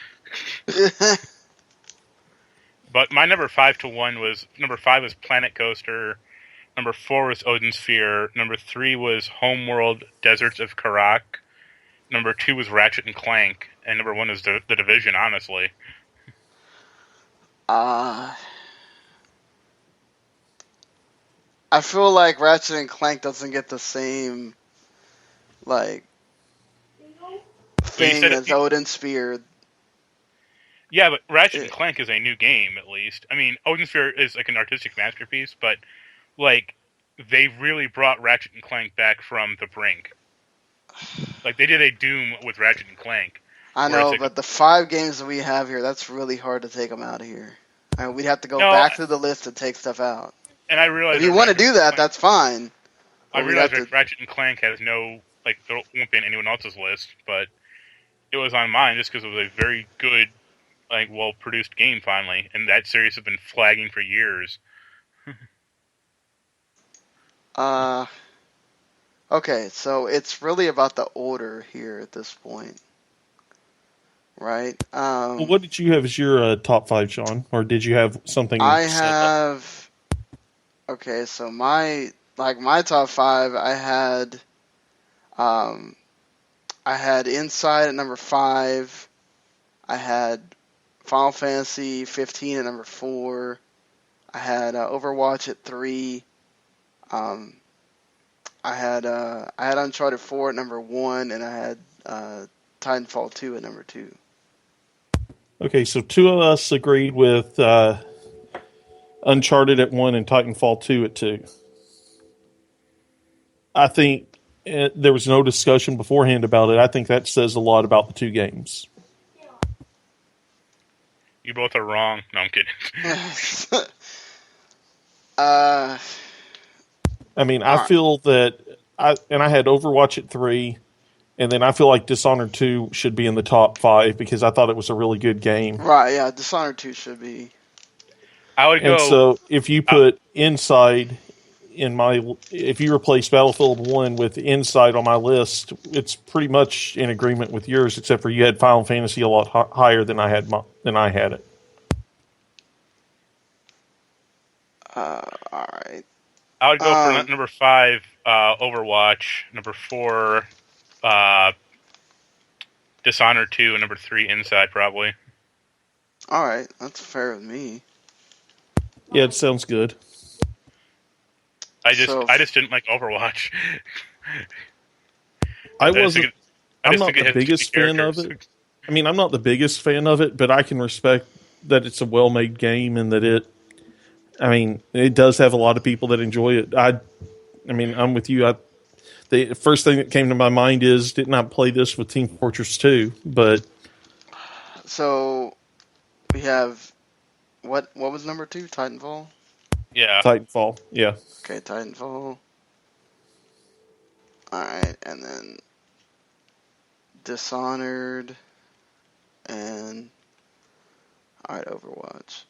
But my number 5 was Planet Coaster. Number 4 was Odin Sphere. Number 3 was Homeworld Deserts of Karak. Number 2 was Ratchet and Clank, and number 1 is the Division. Honestly, I feel like Ratchet and Clank doesn't get the same like thing as Odin Sphere. Yeah, but Ratchet and Clank is a new game, at least. I mean, Odin Sphere is like an artistic masterpiece, but like they really brought Ratchet and Clank back from the brink. Like they did a Doom with Ratchet and Clank. I know, but the 5 games that we have here, that's really hard to take them out of here. I mean, we'd have to go back to the list to take stuff out. And I realize if you want to do that, that's fine. I realize that Ratchet and Clank has no there won't be on anyone else's list, but it was on mine just because it was a very good, well-produced game finally, and that series has been flagging for years. Okay, so it's really about the order here at this point, right? Well, what did you have as your top 5, Sean? Or did you have something? I have. Okay, so my top 5, I had Inside at number 5. I had Final Fantasy 15 at number 4. I had Overwatch at 3. I had Uncharted 4 at number 1, and I had Titanfall 2 at number 2. Okay, so 2 of us agreed with Uncharted at 1 and Titanfall 2 at 2. I think there was no discussion beforehand about it, I think that says a lot about the two games. You both are wrong. No, I'm kidding. uh, I mean, I Alright. feel that I had Overwatch at 3, and then I feel like Dishonored 2 should be in the top 5 because I thought it was a really good game. right, yeah, Dishonored 2 should be. I would And go. so if you put Inside if you replace Battlefield 1 with Inside on my list, it's pretty much in agreement with yours, except for you had Final Fantasy a lot higher than I had it. Alright. I would go for number 5, Overwatch. Number 4, Dishonored 2, and number 3, Inside, probably. Alright, that's fair with me. Yeah, it sounds good. I just didn't like Overwatch. I'm not the biggest fan of characters. it. I mean, I'm not the biggest fan of it, but I can respect that it's a well-made game and that it does have a lot of people that enjoy it. I mean, I'm with you. The first thing that came to my mind is, didn't I play this with Team Fortress 2? But So we have what was number 2? Titanfall? Yeah. Titanfall, yeah. Okay, Titanfall. Alright, and then Dishonored and alright, Overwatch.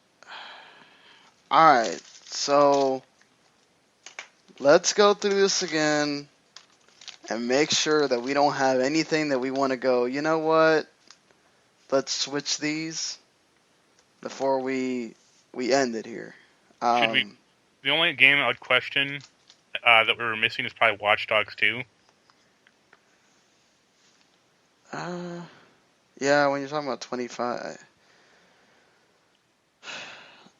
Alright, so let's go through this again and make sure that we don't have anything that we want to go, you know what? Let's switch these before we end it here. The only game I would question that we were missing is probably Watch Dogs 2. Yeah, when you're talking about 25.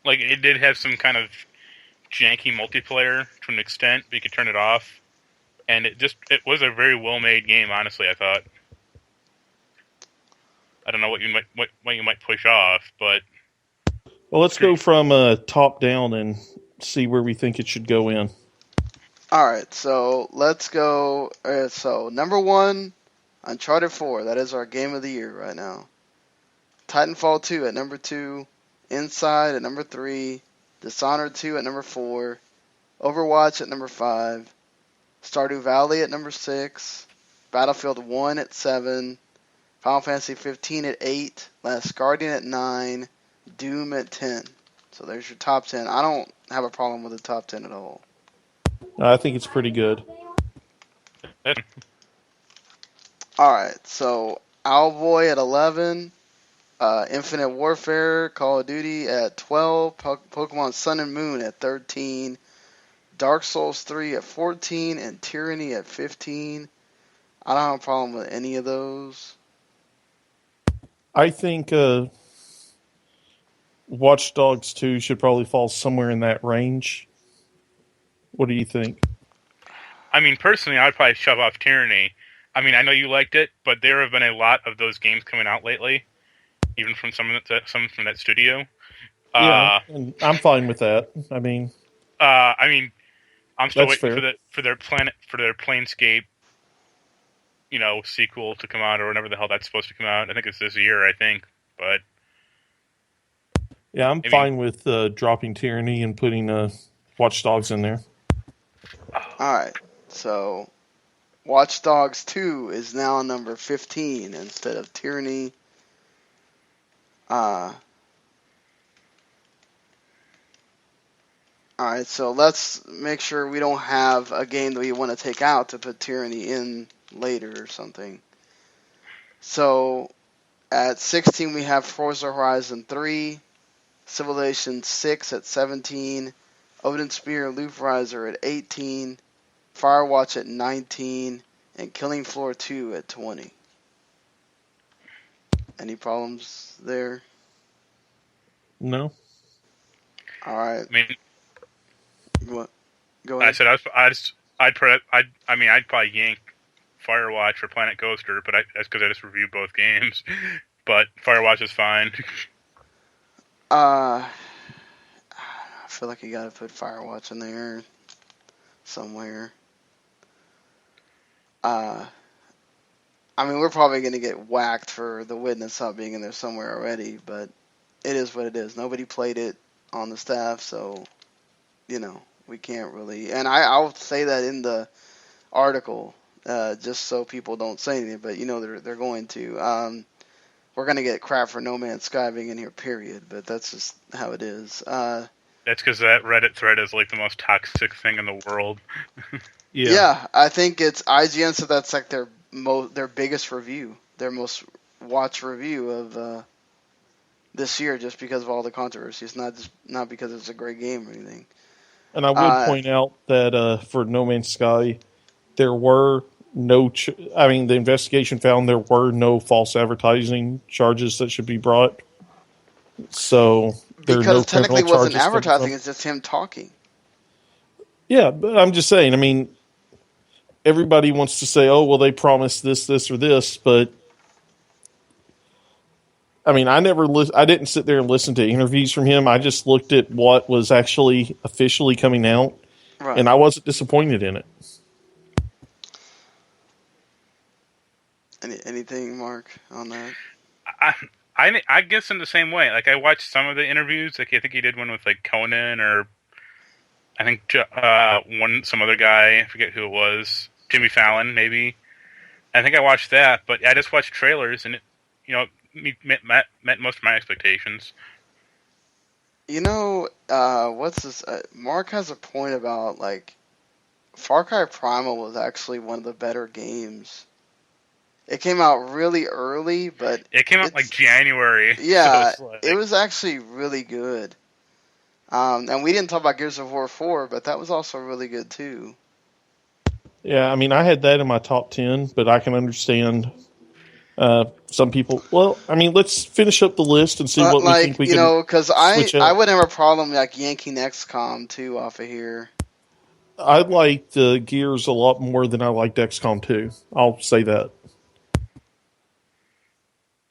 Like, it did have some kind of janky multiplayer to an extent, but you could turn it off. And it was a very well-made game, honestly, I thought. I don't know what you might push off, but... Well, let's go from top down and see where we think it should go in. Alright, so let's go. So, number 1, Uncharted 4. That is our game of the year right now. Titanfall 2 at number 2. Inside at number 3. Dishonored 2 at number 4. Overwatch at number 5. Stardew Valley at number 6. Battlefield 1 at 7. Final Fantasy 15 at 8. Last Guardian at 9. Doom at 10. So there's your top 10. I don't have a problem with the top 10 at all. I think it's pretty good. Alright, so Owlboy at 11. Infinite Warfare, Call of Duty at 12. Pokemon Sun and Moon at 13. Dark Souls 3 at 14. And Tyranny at 15. I don't have a problem with any of those. I think Watch Dogs 2 should probably fall somewhere in that range. What do you think? I mean, personally, I'd probably shove off Tyranny. I mean, I know you liked it, but there have been a lot of those games coming out lately, even from some from that studio. Yeah, and I'm fine with that. I mean, I'm still That's waiting fair. for their Planescape, sequel to come out, or whenever the hell that's supposed to come out. I think it's this year, but yeah, I'm fine with dropping Tyranny and putting Watch Dogs in there. Alright, so Watch Dogs 2 is now number 15 instead of Tyranny. Alright, so let's make sure we don't have a game that we want to take out to put Tyranny in later or something. So, at 16 we have Forza Horizon 3, Civilization 6 at 17, Odin Spear Loop Riser at 18, Firewatch at 19, and Killing Floor 2 at 20. Any problems there? No? Alright. I mean, What? Go ahead. I said I'd probably yank Firewatch for Planet Coaster, but that's because I just reviewed both games. But Firewatch is fine. I feel like you gotta put Firewatch in there somewhere. Uh, I mean, we're probably going to get whacked for the Witness not being in there somewhere already, but it is what it is. Nobody played it on the staff, so, we can't really. And I'll say that in the article, just so people don't say anything, but, they're going to. We're going to get crap for No Man's Sky being in here, period, but that's just how it is. That's because that Reddit thread is like the most toxic thing in the world. Yeah, I think it's IGN said that's like their biggest review, their most watched review of this year, just because of all the controversy. It's not because it's a great game or anything. And I would point out that for No Man's Sky, there were no. The investigation found there were no false advertising charges that should be brought. So there because are no technically it criminal wasn't charges advertising; it's just him talking. Yeah, but I'm just saying. I mean, everybody wants to say, "Oh, well, they promised this, this, or this," but I mean, I didn't sit there and listen to interviews from him. I just looked at what was actually officially coming out, Right. and I wasn't disappointed in it. Anything, Mark, on that? I guess in the same way. Like I watched some of the interviews. Like I think he did one with like Conan, or I think some other guy. I forget who it was. Jimmy Fallon, maybe. I think I watched that, but I just watched trailers, and it met most of my expectations. What's this? Mark has a point about like Far Cry Primal was actually one of the better games. It came out really early, but it came out like January. Yeah, so it was actually really good. And we didn't talk about Gears of War 4, but that was also really good too. Yeah, I mean, I had that in my top 10, but I can understand some people. Well, I mean, let's finish up the list and see what we think we can. Because I wouldn't have a problem like yanking XCOM 2 off of here. I liked Gears a lot more than I liked XCOM 2. I'll say that.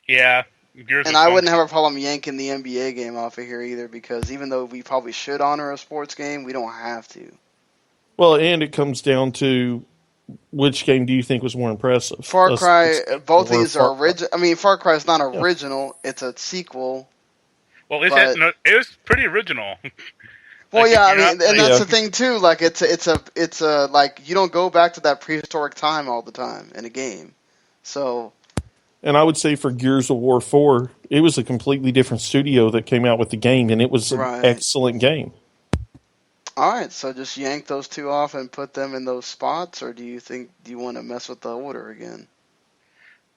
Yeah. Gears and I wouldn't have a problem yanking the NBA game off of here either, because even though we probably should honor a sports game, we don't have to. Well, and it comes down to which game do you think was more impressive? Far Cry, both of these are original. I mean, Far Cry is not original; it's a sequel. Well, it was pretty original. Well, like, yeah, I mean, and that's the thing too. Like, it's a like you don't go back to that prehistoric time all the time in a game, so. And I would say for Gears of War 4, it was a completely different studio that came out with the game, and it was an excellent game. All right, so just yank those two off and put them in those spots, or do you want to mess with the order again?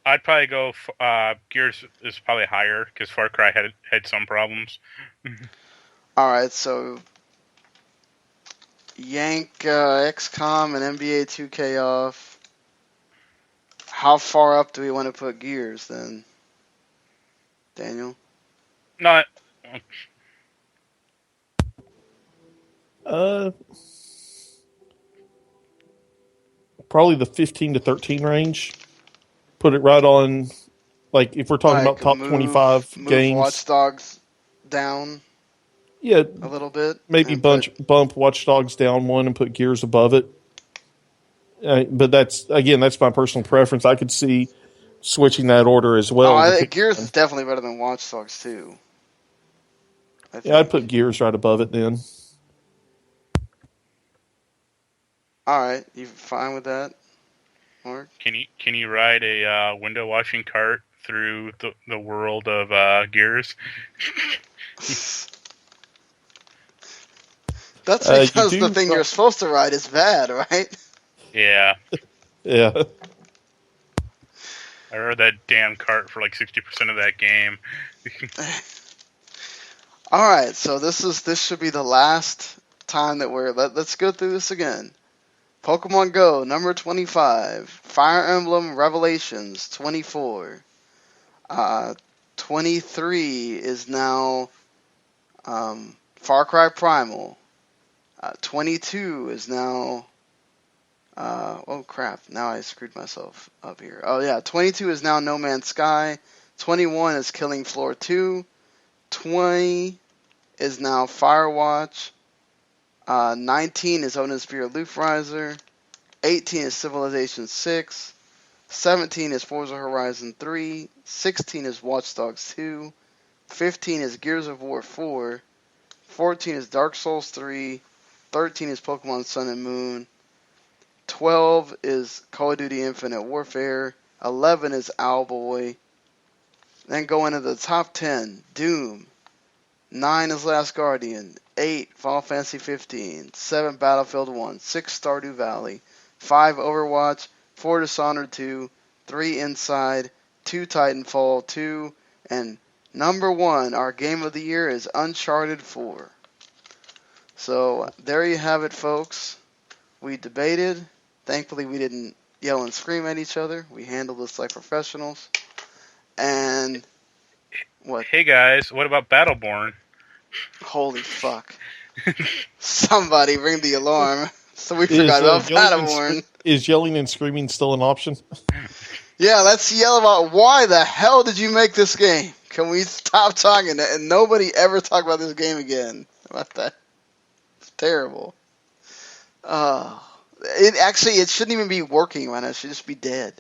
I'd probably go. Gears is probably higher because Far Cry had some problems. All right, so yank XCOM and NBA 2K off. How far up do we want to put Gears then, Daniel? Not. Probably the 15 to 13 range. Put it right on, like if we're talking about top 25 games. Watch Dogs down. Yeah, a little bit. Maybe bump Watch Dogs down one and put Gears above it. But that's my personal preference. I could see switching that order as well. Gears is definitely better than Watch Dogs 2. Yeah, I'd put Gears right above it then. All right, you fine with that, Mark? Can you ride a window washing cart through the world of Gears? That's because the thing you're supposed to ride is bad, right? Yeah. Yeah. I rode that damn cart for like 60% of that game. All right, so this should be the last time that let's go through this again. Pokemon Go, number 25. Fire Emblem Revelations, 24. 23 is now Far Cry Primal. 22 is now... oh crap, now I screwed myself up here. Oh yeah, 22 is now No Man's Sky. 21 is Killing Floor 2. 20 is now Firewatch. 19 is Odin Spear Loop Riser. 18 is Civilization 6. 17 is Forza Horizon 3. 16 is Watch Dogs 2. 15 is Gears of War 4. 14 is Dark Souls 3. 13 is Pokemon Sun and Moon. 12 is Call of Duty Infinite Warfare. 11 is Owlboy. Then go into the top 10. Doom. 9 is Last Guardian. 8 Final Fantasy 15. 7 Battlefield 1. 6 Stardew Valley. 5 Overwatch. 4 Dishonored 2. 3 Inside. 2 Titanfall 2. And number 1, our game of the year, is Uncharted 4. So there you have it, folks. We debated. Thankfully, we didn't yell and scream at each other. We handled this like professionals. And what? Hey guys, what about Battleborn? Holy fuck. Somebody ring the alarm. So we forgot about Battleborn. Is yelling and screaming still an option? Yeah, let's yell about why the hell did you make this game? Can we stop talking and nobody ever talk about this game again? How about that? It's terrible. It shouldn't even be working right now. It should just be dead.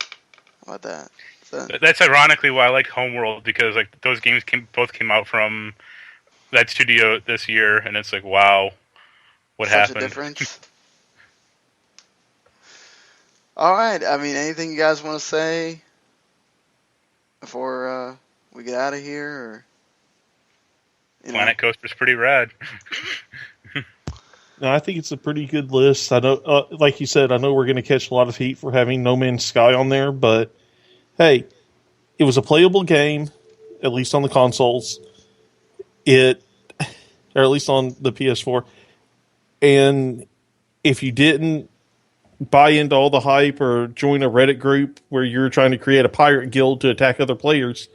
How about that? So, That's ironically why I like Homeworld, because like those games both came out from that studio this year, and it's like, wow, what such happened? a difference. All right. I mean, anything you guys want to say before we get out of here? Or, Planet Coaster's pretty rad. No, I think it's a pretty good list. I know, like you said, I know we're going to catch a lot of heat for having No Man's Sky on there, but hey, it was a playable game, at least on the consoles. Or at least on the PS4. And if you didn't buy into all the hype or join a Reddit group where you're trying to create a pirate guild to attack other players,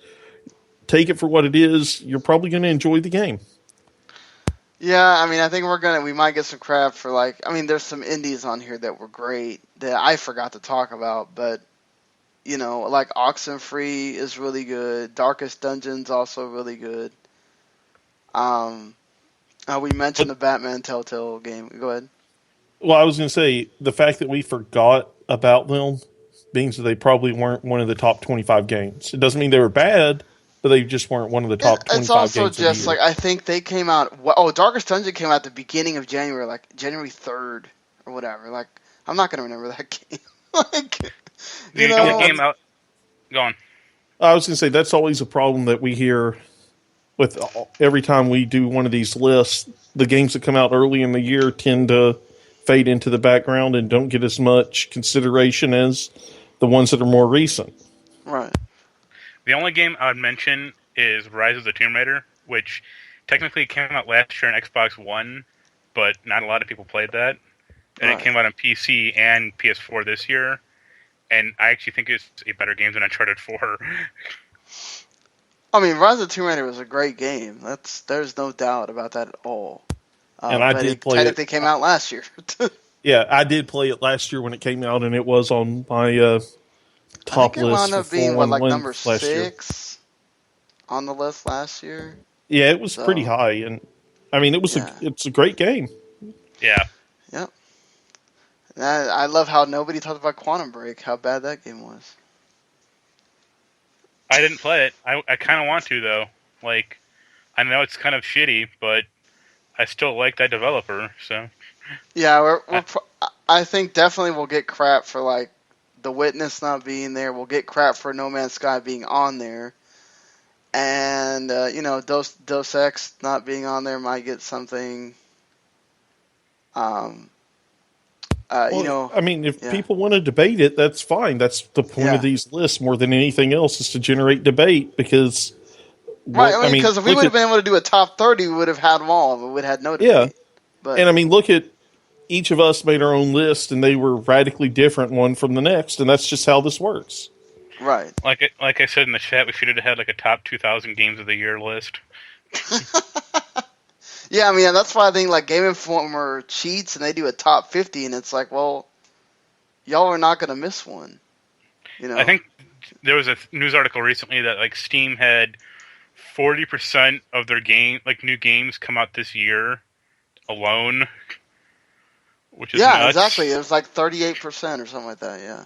take it for what it is. You're probably going to enjoy the game. Yeah, I mean, I think we might get some crap for there's some indies on here that were great that I forgot to talk about, but like Oxenfree is really good. Darkest Dungeon's also really good. We mentioned the Batman Telltale game. Go ahead. Well, I was going to say, the fact that we forgot about them means that they probably weren't one of the top 25 games. It doesn't mean they were bad, but they just weren't one of the top 25 games. It's also of the just year. I think they came out. Darkest Dungeon came out at the beginning of January, like January 3rd or whatever. Like, I'm not going to remember that game. The only game out. Go on. I was going to say, that's always a problem that we hear with every time we do one of these lists. The games that come out early in the year tend to fade into the background and don't get as much consideration as the ones that are more recent. Right. The only game I would mention is Rise of the Tomb Raider, which technically came out last year on Xbox One, but not a lot of people played that. And It came out on PC and PS4 this year, and I actually think it's a better game than Uncharted 4. I mean, Rise of the Tomb Raider was a great game. There's no doubt about that at all. And I did play it. Technically came out last year. Yeah, I did play it last year when it came out, and it was on my top list. It wound up being number 6 year. On the list last year. Yeah, it was pretty high, and I mean, it's a great game. Yeah. Yep. And I love how nobody talked about Quantum Break, how bad that game was. I didn't play it. I kind of want to, though. Like, I know it's kind of shitty, but I still like that developer, so. Yeah, I think definitely we'll get crap for, The Witness not being there. We'll get crap for No Man's Sky being on there. And, Dos Ex not being on there might get something. I mean, if people want to debate it, that's fine. That's the point of these lists more than anything else, is to generate debate, because... Right, because if we would have been able to do a top 30, we would have had them all. We would have had no debate. Yeah, but, and look at each of us made our own list, and they were radically different one from the next, and that's just how this works. Right. Like I said in the chat, we should have had a top 2,000 games of the year list. Yeah, that's why I think Game Informer cheats, and they do a top 50, and it's y'all are not going to miss one. I think there was a news article recently that Steam had 40% of their new games come out this year alone, which is Yeah, nuts. exactly. It was like 38% or something like that. Yeah.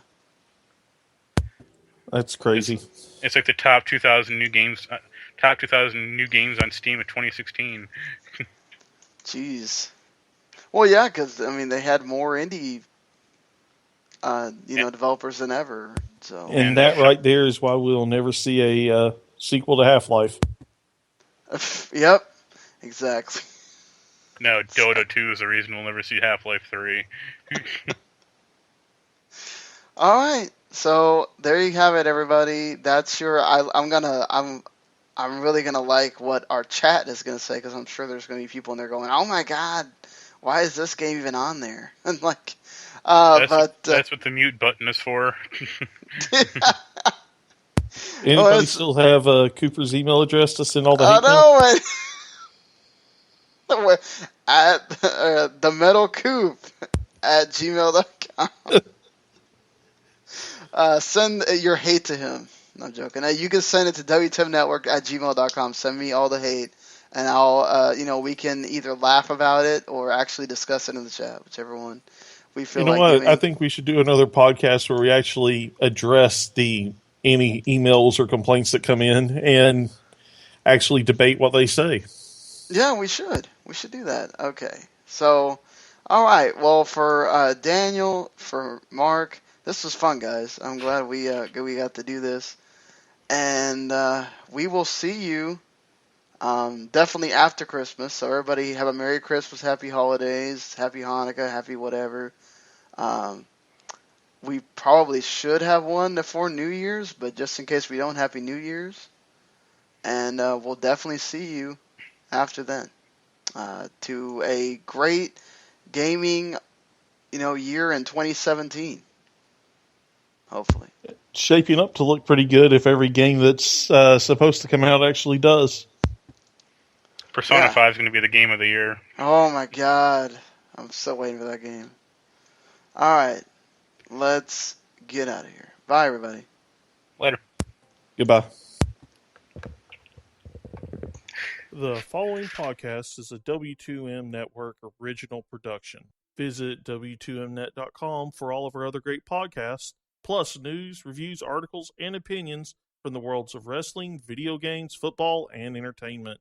That's crazy. It's like the top 2,000 new games on Steam of 2016. Jeez. Well, yeah, because I mean they had more indie, developers than ever. So. And that right there is why we'll never see a sequel to Half-Life. Yep. Exactly. No, Dota 2 is the reason we'll never see Half-Life 3. All right. So there you have it, everybody. That's your. I'm really gonna like what our chat is gonna say because I'm sure there's gonna be people in there going, "Oh my god, why is this game even on there?" And like, that's what the mute button is for. Anybody still have Cooper's email address to send all the hate mail? At the metal coop at gmail.com. Send your hate to him. No, I'm joking. You can send it to WTMNetwork at gmail.com. Send me all the hate, and I'll, we can either laugh about it or actually discuss it in the chat, whichever one we feel like doing. I think we should do another podcast where we actually address any emails or complaints that come in and actually debate what they say. Yeah, we should. We should do that. Okay. So, all right. Well, for Daniel, for Mark, this was fun, guys. I'm glad we got to do this. And we will see you definitely after Christmas. So everybody have a Merry Christmas, Happy Holidays, Happy Hanukkah, Happy whatever. We probably should have one before New Year's, but just in case we don't, Happy New Year's. And we'll definitely see you after then to a great gaming, year in 2017. Hopefully. Shaping up to look pretty good if every game that's supposed to come out actually does. Persona 5 is going to be the game of the year. Oh my god. I'm still waiting for that game. Alright. Let's get out of here. Bye, everybody. Later. Goodbye. The following podcast is a W2M Network original production. Visit W2Mnet.com for all of our other great podcasts, plus news, reviews, articles, and opinions from the worlds of wrestling, video games, football, and entertainment.